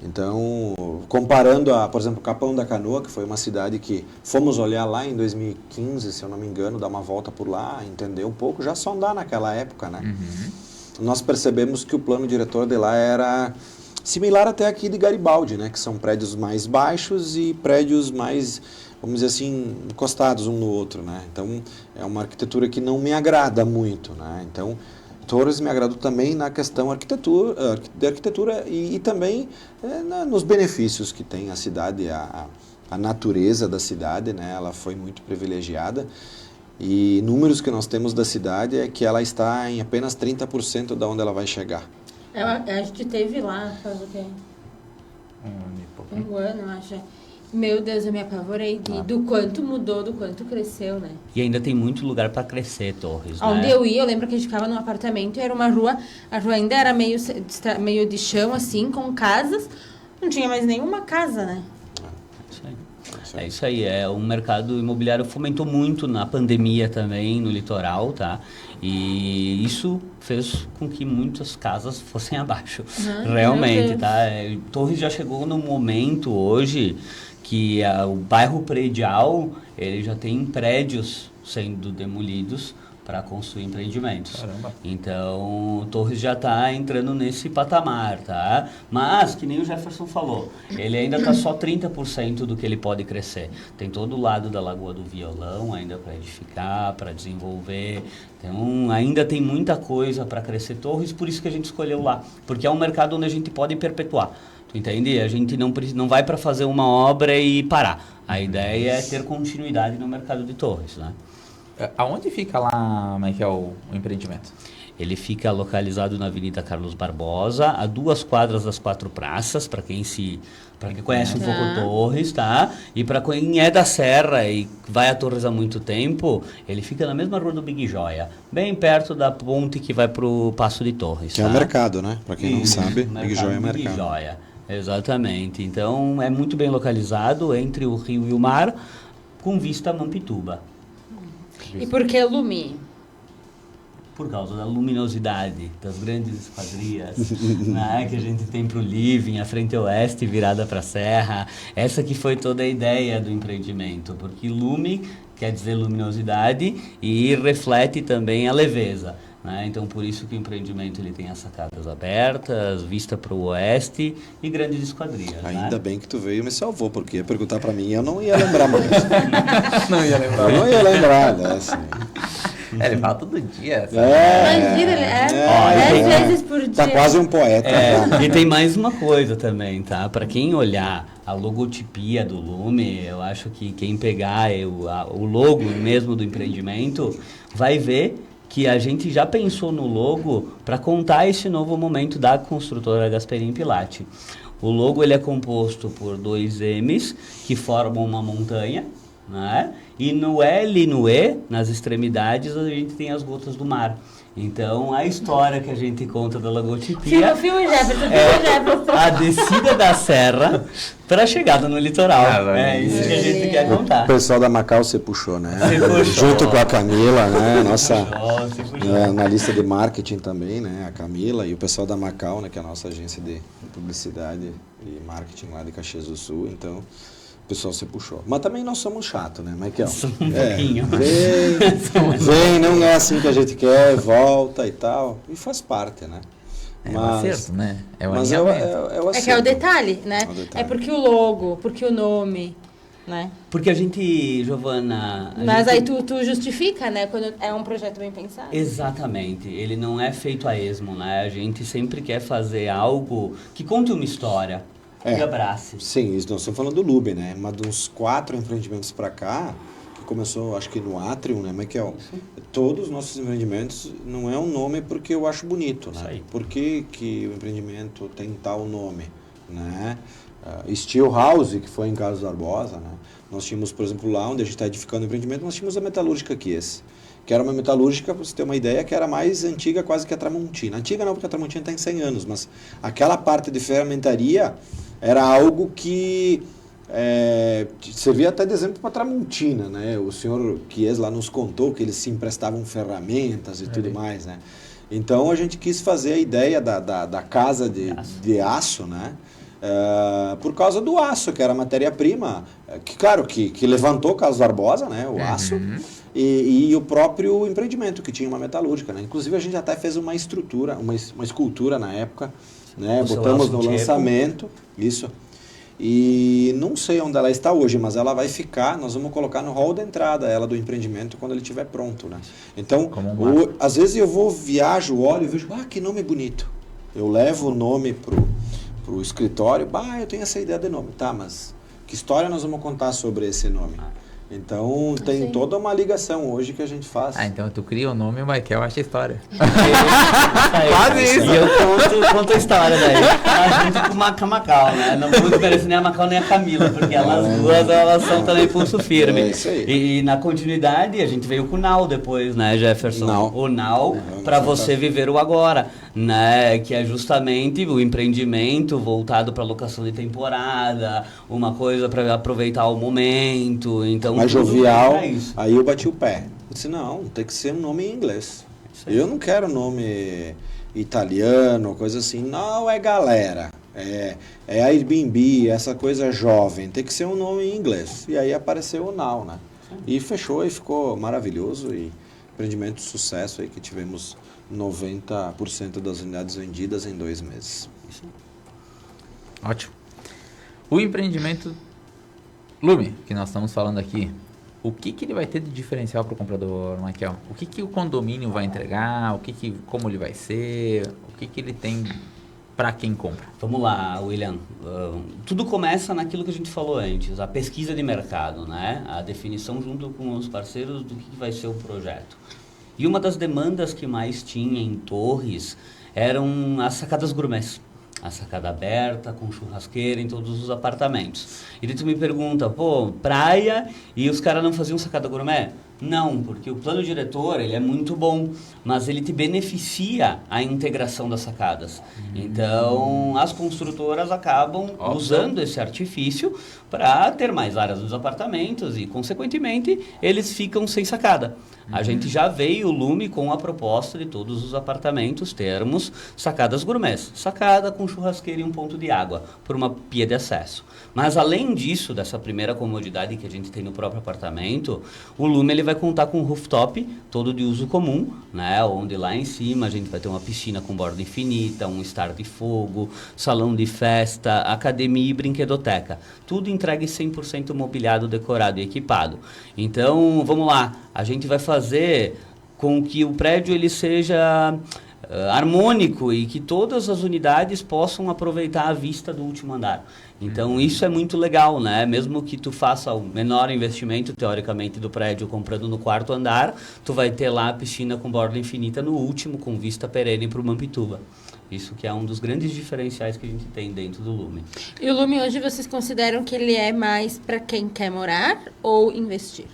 Então, comparando por exemplo, Capão da Canoa, que foi uma cidade que fomos olhar lá em 2015, se eu não me engano, dar uma volta por lá, entender um pouco, já só andar naquela época, né? Nós percebemos que o plano diretor de lá era similar até aqui de Garibaldi, né? Que são prédios mais baixos e prédios mais, vamos dizer assim, encostados um no outro, né? Então, é uma arquitetura que não me agrada muito, né? Então, Torres me agradou também na questão de arquitetura e também nos benefícios que tem a cidade, a natureza da cidade, né? Ela foi muito privilegiada e números que nós temos da cidade é que ela está em apenas 30% da onde ela vai chegar. A gente teve lá, faz o quê? Um ano, acho. Meu Deus, eu me apavorei do quanto mudou, do quanto cresceu, né? E ainda tem muito lugar para crescer, Torres, né? Onde eu ia, eu lembro que a gente ficava num apartamento e era uma rua, a rua ainda era meio de chão, assim, com casas, não tinha mais nenhuma casa, né? É isso aí, o mercado imobiliário fomentou muito na pandemia também, no litoral, tá? E isso fez com que muitas casas fossem abaixo, realmente, tá? Torres já chegou num momento hoje que o bairro predial, ele já tem prédios sendo demolidos para construir empreendimentos. Caramba. Então, Torres já está entrando nesse patamar, tá? Mas, que nem o Jefferson falou, ele ainda está só 30% do que ele pode crescer. Tem todo o lado da Lagoa do Violão ainda para edificar, para desenvolver. Então, ainda tem muita coisa para crescer Torres, por isso que a gente escolheu lá. Porque é um mercado onde a gente pode perpetuar. Tu entende? A gente não vai para fazer uma obra e parar. A ideia é ter continuidade no mercado de Torres, né? Aonde fica lá, Michael, o empreendimento? Ele fica localizado na Avenida Carlos Barbosa, a 2 quadras das 4 praças, para quem conhece um pouco Torres, tá? E para quem é da Serra e vai a Torres há muito tempo, ele fica na mesma rua do Big Joia, bem perto da ponte que vai pro Passo de Torres. Que é o mercado, né? Para quem não sabe, Big Joia é mercado. Big Joia, exatamente. Então é muito bem localizado entre o rio e o mar, com vista a Mampituba. E por que Lumi? Por causa da luminosidade das grandes esquadrias, né, que a gente tem para o living, a frente oeste virada para a serra. Essa que foi toda a ideia do empreendimento, porque lume quer dizer luminosidade e reflete também a leveza. Né? Então, por isso que o empreendimento ele tem as sacadas abertas, vista para o oeste e grandes esquadrias. Ainda bem que tu veio e me salvou, porque ia perguntar para mim e eu não ia lembrar mais. Não ia lembrar. Eu não ia lembrar, né? Assim. Ele fala todo dia. Assim. Imagina, ele 10 vezes por dia. Tá quase um poeta. E tem mais uma coisa também, tá? Para quem olhar a logotipia do Lume, eu acho que quem pegar o logo mesmo do empreendimento vai ver que a gente já pensou no logo para contar esse novo momento da construtora Gasperini Pilati. O logo ele é composto por 2 M's que formam uma montanha, né? E no L e no E, nas extremidades, a gente tem as gotas do mar. Então, a história que a gente conta da logotipia Filme Jefferson, a descida da serra para a chegada no litoral. É isso que a gente quer O contar. pessoal da Macau se puxou, né? Se puxou. Junto com a Camila, né? Nossa Se puxou. analista de marketing também, né? A Camila e o pessoal da Macau, né? Que é a nossa agência de publicidade e marketing lá de Caxias do Sul. Então, o pessoal se puxou. Mas também nós somos chatos, né, Michael? Um pouquinho. Vem, não é assim que a gente quer, volta e tal. E faz parte, né? É um acerto, né? É um mas é alinhamento. o É que é o detalhe, né? É o detalhe. É porque o logo, porque o nome, né? Porque a gente, Giovana... Mas aí tu justifica, né? Quando é um projeto bem pensado. Exatamente. Ele não é feito a esmo, né? A gente sempre quer fazer algo que conte uma história. Que abrace. Sim, isso nós estamos falando do Lube, né? Mas de uns 4 empreendimentos para cá, que começou, acho que no Atrium, né, Michael? Todos os nossos empreendimentos não é um nome porque eu acho bonito, né? Isso aí. Por que o empreendimento tem tal nome, né? Steel House, que foi em Carlos Barbosa, né? Nós tínhamos, por exemplo, lá onde a gente está edificando o empreendimento, nós tínhamos a metalúrgica Kies, que era uma metalúrgica, para você ter uma ideia, que era mais antiga quase que a Tramontina. Antiga não, porque a Tramontina está em 100 anos, mas aquela parte de ferramentaria era algo que servia até de exemplo para a Tramontina, né? O senhor Kies lá nos contou que eles se emprestavam ferramentas e tudo mais, né? Então a gente quis fazer a ideia da casa de aço, né? Por causa do aço, que era a matéria-prima, que claro, que levantou Carlos Barbosa, né? O aço, e o próprio empreendimento, que tinha uma metalúrgica, né? Inclusive a gente até fez uma estrutura, uma escultura na época, né? O seu Botamos aço no Tcheco. lançamento, isso. E não sei onde ela está hoje, mas ela vai ficar, nós vamos colocar no hall da entrada ela do empreendimento quando ele estiver pronto, né? Então, às vezes eu viajo, olho e vejo, que nome bonito. Eu levo o nome pro escritório, eu tenho essa ideia de nome, tá, mas que história nós vamos contar sobre esse nome? Então, tem toda uma ligação hoje que a gente faz. Então tu cria o nome e o Michael acha a história. Quase isso. E eu conto a história daí. Junto com a Macau, né? Não vou desmerecer nem a Macau nem a Camila, porque elas duas, elas são também pulso firme. É isso aí. E na continuidade, a gente veio com o Now depois, né, Jefferson? O Now, para você viver o agora, né? Que é justamente o empreendimento voltado para locação de temporada, uma coisa para aproveitar o momento, então... Mais jovial, aí eu bati o pé. Eu disse, não, tem que ser um nome em inglês. Eu não quero nome italiano, coisa assim. Não, é galera. É Airbnb, essa coisa jovem. Tem que ser um nome em inglês. E aí apareceu o Now, né? E fechou e ficou maravilhoso. E empreendimento de sucesso aí que tivemos 90% das unidades vendidas em 2 meses. Isso. Ótimo. O empreendimento Lume, que nós estamos falando aqui, o que ele vai ter de diferencial para o comprador, Michael? O que o condomínio vai entregar? Como ele vai ser? O que ele tem para quem compra? Vamos lá, William. Tudo começa naquilo que a gente falou antes, a pesquisa de mercado, né? A definição junto com os parceiros do que vai ser o projeto. E uma das demandas que mais tinha em Torres eram as sacadas gourmets. A sacada aberta, com churrasqueira em todos os apartamentos. E daí tu me pergunta, praia e os caras não faziam sacada gourmet? Não, porque o plano diretor, ele é muito bom, mas ele te beneficia a integração das sacadas. Então, as construtoras acabam usando esse artifício para ter mais áreas nos apartamentos e, consequentemente, eles ficam sem sacada. A gente já veio o Lume com a proposta de todos os apartamentos termos sacadas gourmets. Sacada com churrasqueira e um ponto de água, por uma pia de acesso. Mas além disso, dessa primeira comodidade que a gente tem no próprio apartamento, o Lume ele vai contar com um rooftop todo de uso comum, né? Onde lá em cima a gente vai ter uma piscina com borda infinita, um estar de fogo, salão de festa, academia e brinquedoteca. Tudo entregue 100% mobiliado, decorado e equipado. Então, vamos lá, a gente vai fazer com que o prédio ele seja harmônico e que todas as unidades possam aproveitar a vista do último andar. Então, isso é muito legal, né? Mesmo que tu faça o menor investimento, teoricamente, do prédio comprando no 4º andar, tu vai ter lá a piscina com borda infinita no último, com vista perene para o Mampituba. Isso que é um dos grandes diferenciais que a gente tem dentro do Lume. E o Lume hoje vocês consideram que ele é mais para quem quer morar ou investir?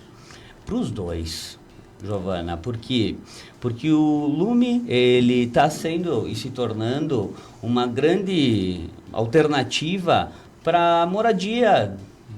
Para os dois, Giovana. Por quê? Porque o Lume, ele está sendo e se tornando uma grande alternativa para a moradia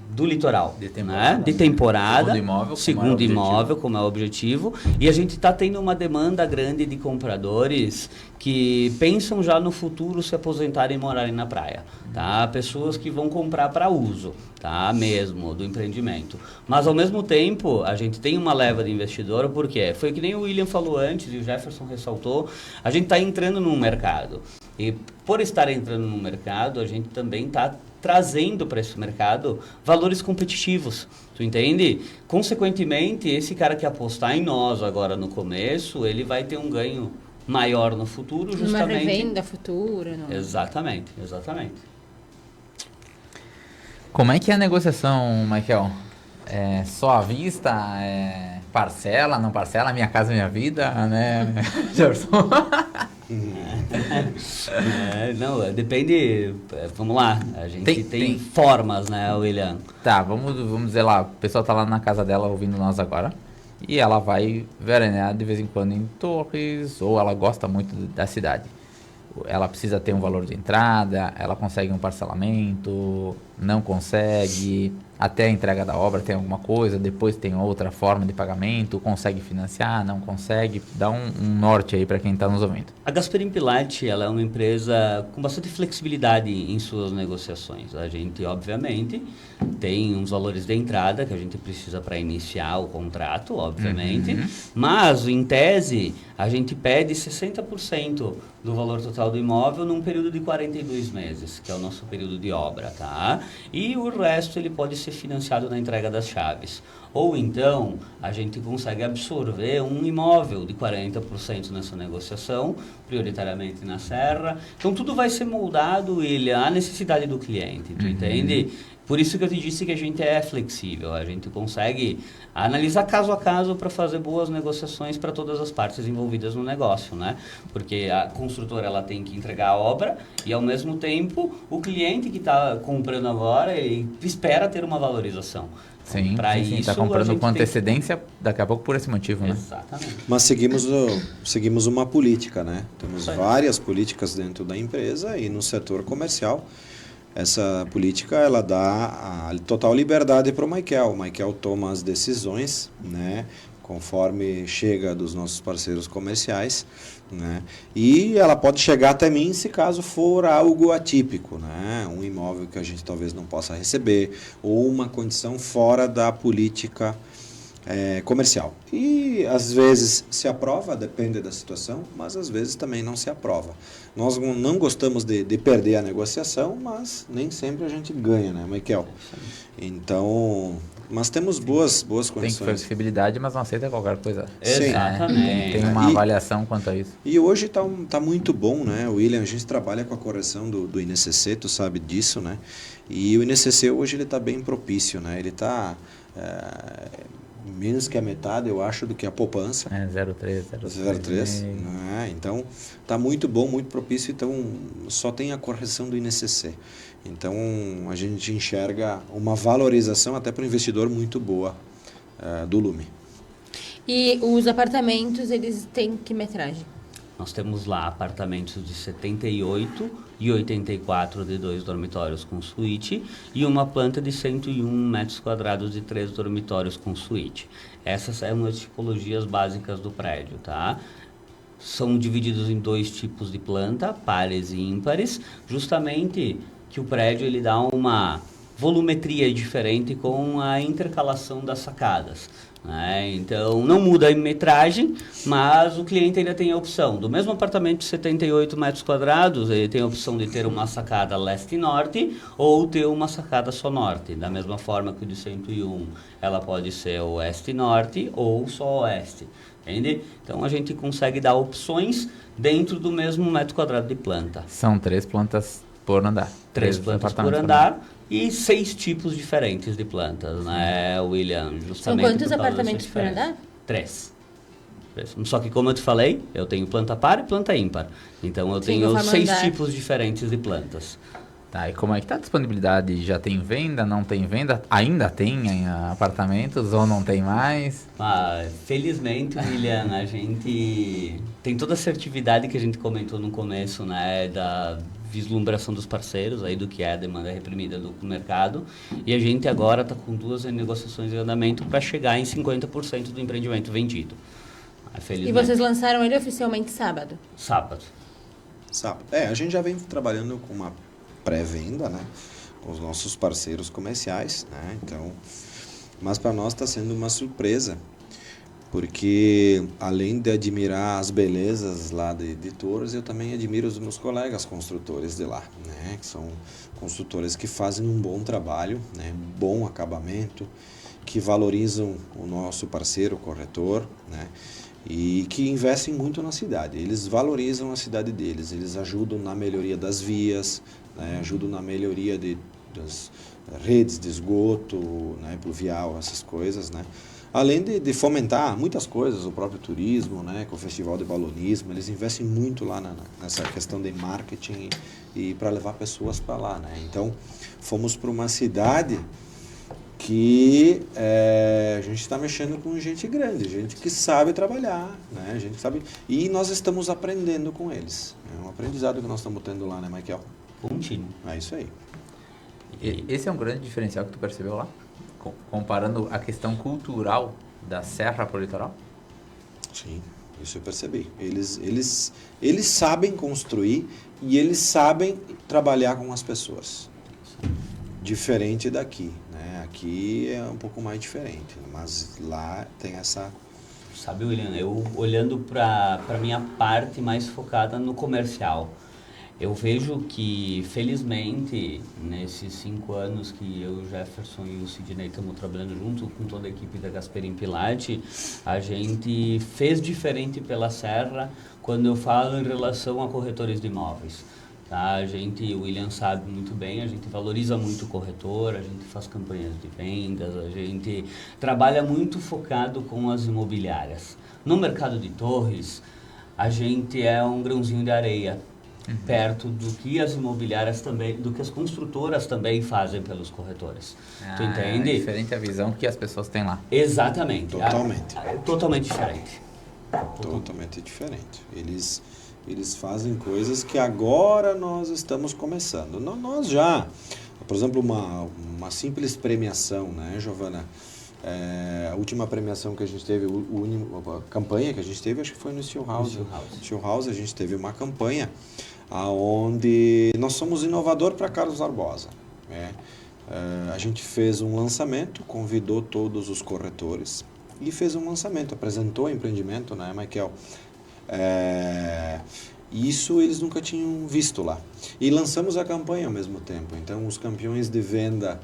do litoral, de temporada, né? De temporada, segundo imóvel, como é o objetivo, e a gente está tendo uma demanda grande de compradores que pensam já no futuro se aposentarem e morarem na praia, tá? Pessoas que vão comprar para uso, tá? Mesmo, do empreendimento. Mas, ao mesmo tempo, a gente tem uma leva de investidor, porque foi que nem o William falou antes e o Jefferson ressaltou, a gente está entrando num mercado. E por estar entrando no mercado, a gente também está trazendo para esse mercado valores competitivos, tu entende? Consequentemente, esse cara que apostar em nós agora no começo, ele vai ter um ganho maior no futuro, justamente... Uma revenda futura. Não? Exatamente. Como é que é a negociação, Michael? É só à vista? É parcela, não parcela? Minha casa, minha vida, né? Jefferson? Não, depende. Vamos lá, a gente tem formas, né, William? Tá, vamos dizer lá, o pessoal tá lá na casa dela ouvindo nós agora e ela vai veranear de vez em quando em Torres, ou ela gosta muito da cidade. Ela precisa ter um valor de entrada, ela consegue um parcelamento, não consegue, até a entrega da obra tem alguma coisa, depois tem outra forma de pagamento, consegue financiar, não consegue, dá um norte aí para quem está nos ouvindo. A Gasperim Pilate, ela é uma empresa com bastante flexibilidade em suas negociações. A gente, obviamente, tem uns valores de entrada que a gente precisa para iniciar o contrato, obviamente, mas, em tese, a gente pede 60% do valor total do imóvel num período de 42 meses, que é o nosso período de obra, tá? E o resto ele pode ser financiado na entrega das chaves. Ou então, a gente consegue absorver um imóvel de 40% nessa negociação, prioritariamente na Serra. Então, tudo vai ser moldado à necessidade do cliente, tu entende? Por isso que eu te disse que a gente é flexível, a gente consegue analisar caso a caso para fazer boas negociações para todas as partes envolvidas no negócio, né? Porque a construtora ela tem que entregar a obra e, ao mesmo tempo, o cliente que está comprando agora, ele espera ter uma valorização. Sim, para sim, isso está comprando com antecedência, daqui a pouco por esse motivo, né? Exatamente. Mas seguimos uma política, né? Temos várias políticas dentro da empresa e no setor comercial. Essa política ela dá a total liberdade para o Michael. O Michael toma as decisões, né, conforme chega dos nossos parceiros comerciais, né, e ela pode chegar até mim se caso for algo atípico, né, um imóvel que a gente talvez não possa receber ou uma condição fora da política comercial. E às vezes se aprova, depende da situação, mas às vezes também não se aprova. Nós não gostamos de perder a negociação, mas nem sempre a gente ganha, né, Michael? Então, mas temos boas Tem condições. flexibilidade, mas não aceita qualquer coisa. Sim. Exatamente. Tem uma avaliação quanto a isso. E hoje tá muito bom, né, William? A gente trabalha com a correção do INCC, tu sabe disso, né? E o INCC hoje ele tá bem propício, né? Ele tá menos que a metade, eu acho, do que a poupança. 0,3, 0,3, né? Então tá muito bom, muito propício, então só tem a correção do INCC. Então a gente enxerga uma valorização até para o investidor muito boa do Lume. E os apartamentos, eles têm que metragem? Nós temos lá apartamentos de 78 e 84 de 2 dormitórios com suíte e uma planta de 101 metros quadrados de 3 dormitórios com suíte. Essas são as tipologias básicas do prédio, tá? São divididos em 2 tipos de planta, pares e ímpares, justamente que o prédio ele dá uma volumetria diferente com a intercalação das sacadas. Então, não muda a metragem, mas o cliente ainda tem a opção. Do mesmo apartamento de 78 metros quadrados, ele tem a opção de ter uma sacada leste e norte ou ter uma sacada só norte. Da mesma forma que o de 101, ela pode ser oeste e norte ou só oeste. Entende? Então, a gente consegue dar opções dentro do mesmo metro quadrado de planta. São 3 plantas por andar. 3 plantas por andar. E 6 tipos diferentes de plantas, né, William? Justamente São quantos por causa apartamentos dessa por diferença. andar? 3. Só que, como eu te falei, eu tenho planta par e planta ímpar. Então, eu Sim, tenho conforme 6 andar. tipos diferentes de plantas. Tá, e como é que tá a disponibilidade? Já tem venda, não tem venda? Ainda tem apartamentos ou não tem mais? Felizmente, William, a gente tem toda a assertividade que a gente comentou no começo, né, da vislumbração dos parceiros, aí do que é a demanda reprimida do mercado, e a gente agora está com 2 negociações em andamento para chegar em 50% do empreendimento vendido. E vocês lançaram ele oficialmente sábado? Sábado. A gente já vem trabalhando com uma pré-venda, né, com os nossos parceiros comerciais, né, então, mas para nós está sendo uma surpresa, porque além de admirar as belezas lá de Torres, eu também admiro os meus colegas construtores de lá, né, que são construtores que fazem um bom trabalho, né, bom acabamento, que valorizam o nosso parceiro, o corretor, né, e que investem muito na cidade. Eles valorizam a cidade deles, eles ajudam na melhoria das vias, né, ajudam na melhoria das redes de esgoto, né, pluvial, essas coisas, né. Além de fomentar muitas coisas, o próprio turismo, né, com o Festival de Balonismo, eles investem muito lá nessa questão de marketing e para levar pessoas para lá, né. Então, fomos para uma cidade que a gente está mexendo com gente grande, gente que sabe trabalhar, né, gente sabe, e nós estamos aprendendo com eles. É um aprendizado que nós estamos tendo lá, né, Michael? Contínuo. É isso aí. Esse é um grande diferencial que tu percebeu lá? Comparando a questão cultural da serra para o litoral? Sim, isso eu percebi. Eles sabem construir e eles sabem trabalhar com as pessoas. Diferente daqui, né? Aqui é um pouco mais diferente, mas lá tem essa... Sabe, William, eu olhando para a minha parte mais focada no comercial, eu vejo que, felizmente, nesses 5 anos que eu, o Jefferson e o Sidney estamos trabalhando junto com toda a equipe da Gasperim Pilate, a gente fez diferente pela Serra quando eu falo em relação a corretores de imóveis. Tá? O William sabe muito bem, a gente valoriza muito o corretor, a gente faz campanhas de vendas, a gente trabalha muito focado com as imobiliárias. No mercado de Torres, a gente é um grãozinho de areia. Perto do que as imobiliárias também, do que as construtoras também fazem pelos corretores. Tu entende? É diferente a visão que as pessoas têm lá. Exatamente. Totalmente. Totalmente diferente. Totalmente diferente. Eles fazem coisas que agora nós estamos começando. Nós já, por exemplo, uma simples premiação, né, Giovana? A última premiação que a gente teve, a campanha que a gente teve, acho que foi no Steel House. Steel House, a gente teve uma campanha onde nós somos inovador para Carlos Barbosa. Né? A gente fez um lançamento, convidou todos os corretores e fez um lançamento, apresentou o empreendimento, né, Michael? Isso eles nunca tinham visto lá. E lançamos a campanha ao mesmo tempo. Então, os campeões de venda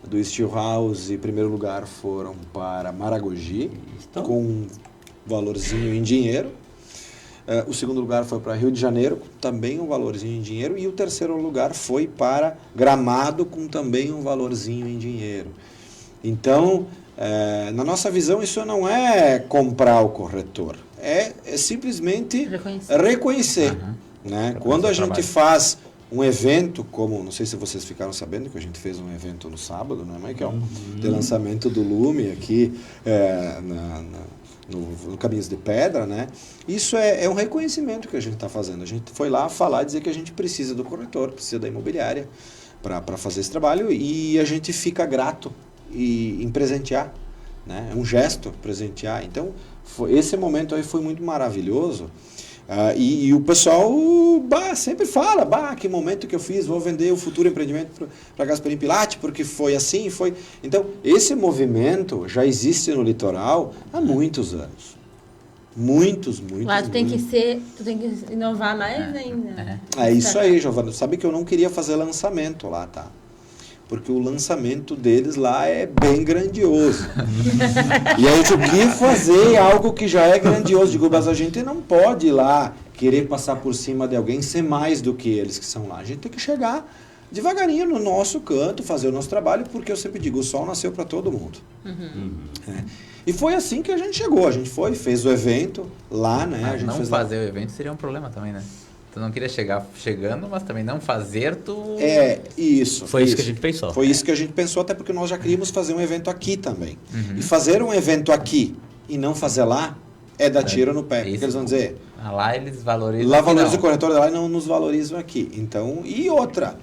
do Steelhouse, em primeiro lugar, foram para Maragogi, com um valorzinho em dinheiro. O segundo lugar foi para Rio de Janeiro, também um valorzinho em dinheiro. E o terceiro lugar foi para Gramado, com também um valorzinho em dinheiro. Então, na nossa visão, isso não é comprar o corretor. É simplesmente reconhecer. Né? Quando a gente faz um evento, como, não sei se vocês ficaram sabendo, que a gente fez um evento no sábado, né, Michael? De lançamento do Lume aqui no Caminhos de Pedra, né? Isso é um reconhecimento que a gente está fazendo. A gente foi lá falar, dizer que a gente precisa do corretor, precisa da imobiliária para fazer esse trabalho, e a gente fica grato em presentear, né? É um gesto presentear. Então, esse momento aí foi muito maravilhoso. E o pessoal sempre fala, que momento que eu fiz, vou vender o futuro empreendimento para Gasparim Pilati, porque foi assim, foi... Então, esse movimento já existe no litoral há muitos anos. Muitos. Lá tu tem que inovar mais ainda. É isso aí, Giovana. Sabe que eu não queria fazer lançamento lá, tá? Porque o lançamento deles lá é bem grandioso. E aí eu queria fazer algo que já é grandioso. Digo, mas a gente não pode ir lá querer passar por cima de alguém, ser mais do que eles que são lá. A gente tem que chegar devagarinho no nosso canto, fazer o nosso trabalho, porque eu sempre digo, o sol nasceu para todo mundo. E foi assim que a gente chegou. A gente fez o evento lá, né? Mas a gente não fazer o evento seria um problema também, né? Tu não queria chegando, mas também não fazer, Isso. Foi isso que a gente pensou. Foi isso que a gente pensou, até porque nós já queríamos fazer um evento aqui também. E fazer um evento aqui e não fazer lá é dar tiro no pé. O que eles vão dizer? Lá eles valorizam. Lá valoriza o corretor, lá e não nos valorizam aqui. Então, e outra,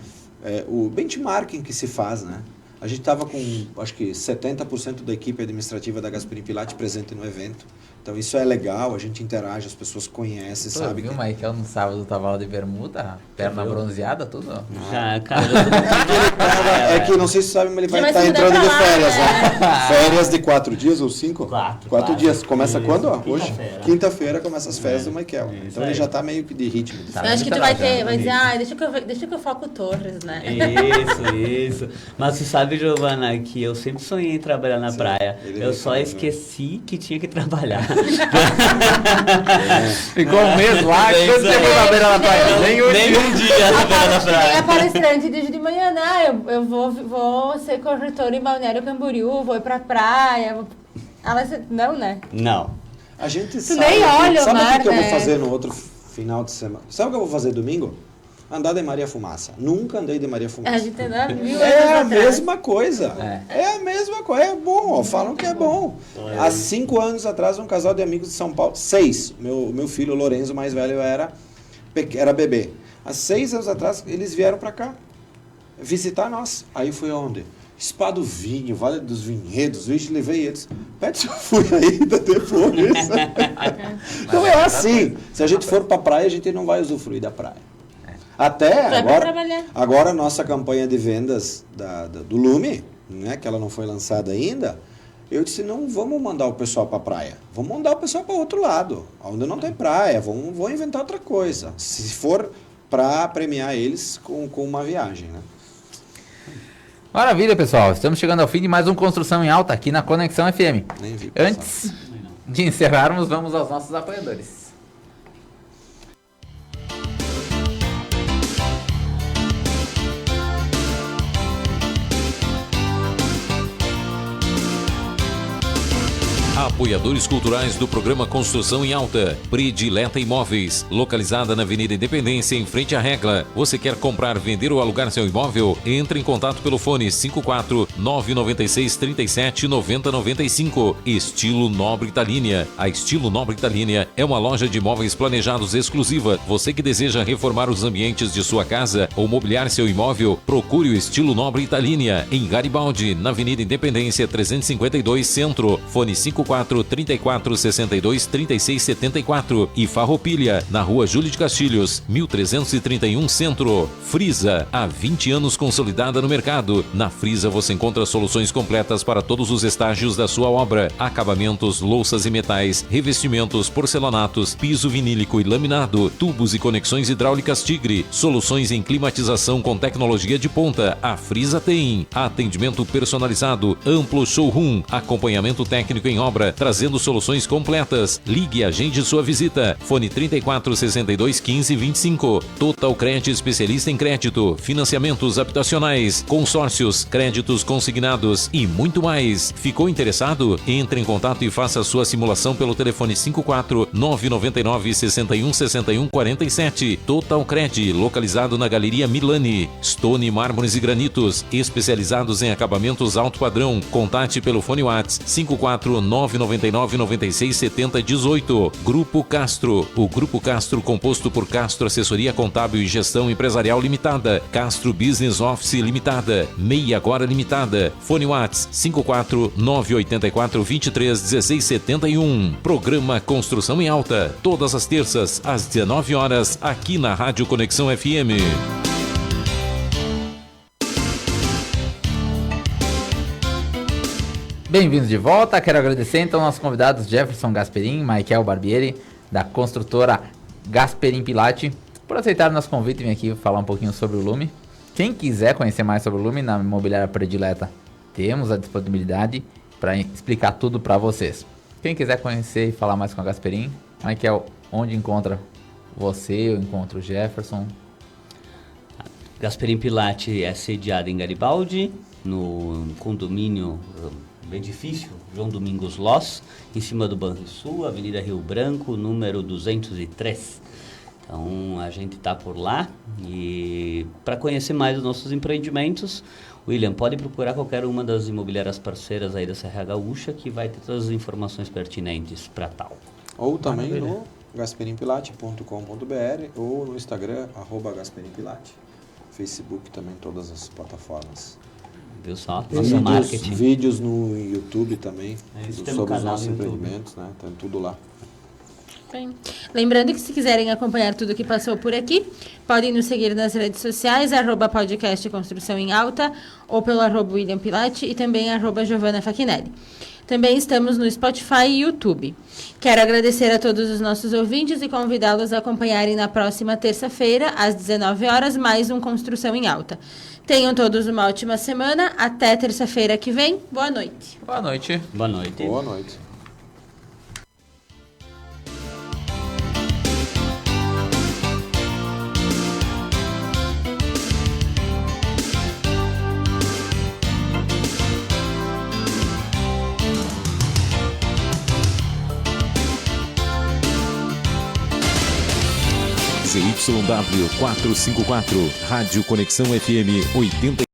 o benchmarking que se faz, né? A gente estava com, acho que 70% da equipe administrativa da Gasparim Pilati presente no evento. Então isso é legal, a gente interage, as pessoas conhecem, sabe? Viu, Michael, no sábado tava lá de bermuda, perna bronzeada, tudo? Já, cara. É que não sei se sabe, mas ele vai estar entrando de férias, né? Férias de 4 dias ou 5? 4 dias. Começa quando? Hoje? Quinta-feira começa as férias do Michael. Então ele já está meio que de ritmo. Eu acho que tu vai dizer, deixa que eu foco Torres, né? Isso. Mas tu sabe, Giovana, que eu sempre sonhei em trabalhar na praia. Eu só esqueci que tinha que trabalhar. Ficou um mês lá, quanto tempo na beira da praia? Nem um dia na beira da praia. É palestrante de manhã, né? Eu vou ser corretor em Balneário Camboriú, vou ir pra praia. Não, né? Não. A gente tu nem olha o mar, o que eu vou fazer no outro final de semana? Sabe o que eu vou fazer domingo? Andar de Maria Fumaça. Nunca andei de Maria Fumaça. A gente é a mesma coisa. É a mesma coisa. É bom, falam que é bom. Há 5 anos atrás, um casal de amigos de São Paulo, 6, meu filho Lorenzo, mais velho, era bebê. Há 6 anos atrás, eles vieram para cá visitar nós. Aí fui aonde? Spa do Vinho, Vale dos Vinhedos, vixe, levei eles. Pede, eu fui ainda depois. Então é assim. Se a gente for para praia, a gente não vai usufruir da praia. Até agora a nossa campanha de vendas do Lume, né, que ela não foi lançada ainda, eu disse, não vamos mandar o pessoal para a praia, vamos mandar o pessoal para outro lado, onde não tem praia, vamos inventar outra coisa, se for para premiar eles com uma viagem, né? Maravilha, pessoal, estamos chegando ao fim de mais um Construção em Alta aqui na Conexão FM. Antes de encerrarmos, vamos aos nossos apoiadores. Apoiadores culturais do programa Construção em Alta. Predileta Imóveis, localizada na Avenida Independência, em frente à Regla. Você quer comprar, vender ou alugar seu imóvel? Entre em contato pelo fone 54 996 37 90 95. Estilo Nobre Italínia. A Estilo Nobre Italínia é uma loja de imóveis planejados exclusiva. Você que deseja reformar os ambientes de sua casa ou mobiliar seu imóvel, procure o Estilo Nobre Italínia em Garibaldi, na Avenida Independência 352 Centro. Fone 54 54 34 62 36 74 e Farroupilha, na Rua Júlio de Castilhos, 1331 Centro. Frisa, há 20 anos consolidada no mercado. Na Frisa você encontra soluções completas para todos os estágios da sua obra: acabamentos, louças e metais, revestimentos, porcelanatos, piso vinílico e laminado, tubos e conexões hidráulicas Tigre, soluções em climatização com tecnologia de ponta. A Frisa tem atendimento personalizado, amplo showroom, acompanhamento técnico em obra, trazendo soluções completas. Ligue e agende sua visita. Fone 34 62 15 25. Total Cred, especialista em crédito, financiamentos habitacionais, consórcios, créditos consignados e muito mais. Ficou interessado? Entre em contato e faça sua simulação pelo telefone 54 999 61 61 47. Total Cred, localizado na Galeria Milani. Stone Mármores e Granitos, especializados em acabamentos alto padrão. Contate pelo fone WhatsApp 54 999 96 70 18. Grupo Castro. O Grupo Castro, composto por Castro Assessoria Contábil e Gestão Empresarial Limitada, Castro Business Office Limitada, Meia Agora Limitada. Fone WhatsApp 54 984 23 16 71. Programa Construção em Alta, todas as terças às 19 horas, aqui na Rádio Conexão FM. Bem-vindos de volta, quero agradecer então aos convidados Jefferson Gasperin, Michael Barbieri, da construtora Gasperin Pilati, por aceitar o nosso convite e vir aqui falar um pouquinho sobre o Lume. Quem quiser conhecer mais sobre o Lume, na Imobiliária Predileta, temos a disponibilidade para explicar tudo para vocês. Quem quiser conhecer e falar mais com a Gasperin, Michael, onde encontra você, eu encontro o Jefferson? Gasperin Pilati é sediada em Garibaldi, no condomínio, edifício João Domingos Loss, em cima do Banrisul, Avenida Rio Branco, número 203. Então a gente está por lá, e para conhecer mais os nossos empreendimentos, William, pode procurar qualquer uma das imobiliárias parceiras aí da Serra Gaúcha, que vai ter todas as informações pertinentes para tal. Ou também no gasperinpilate.com.br ou no Instagram, @gasperinpilate. Facebook também, todas as plataformas. Viu só? Nosso marketing. Vídeos no YouTube também, sobre os nossos YouTube. empreendimentos, né? Tem tudo lá. Bem, lembrando que se quiserem acompanhar tudo que passou por aqui, podem nos seguir nas redes sociais, @podcast Construção em Alta, ou pelo @William Pilati e também @Giovanna Fachinelli. Também estamos no Spotify e YouTube. Quero agradecer a todos os nossos ouvintes e convidá-los a acompanharem na próxima terça-feira, às 19 horas, mais um Construção em Alta. Tenham todos uma ótima semana. Até terça-feira que vem. Boa noite. Boa noite. Boa noite. Boa noite. ZYW 454, Rádio Conexão FM 80.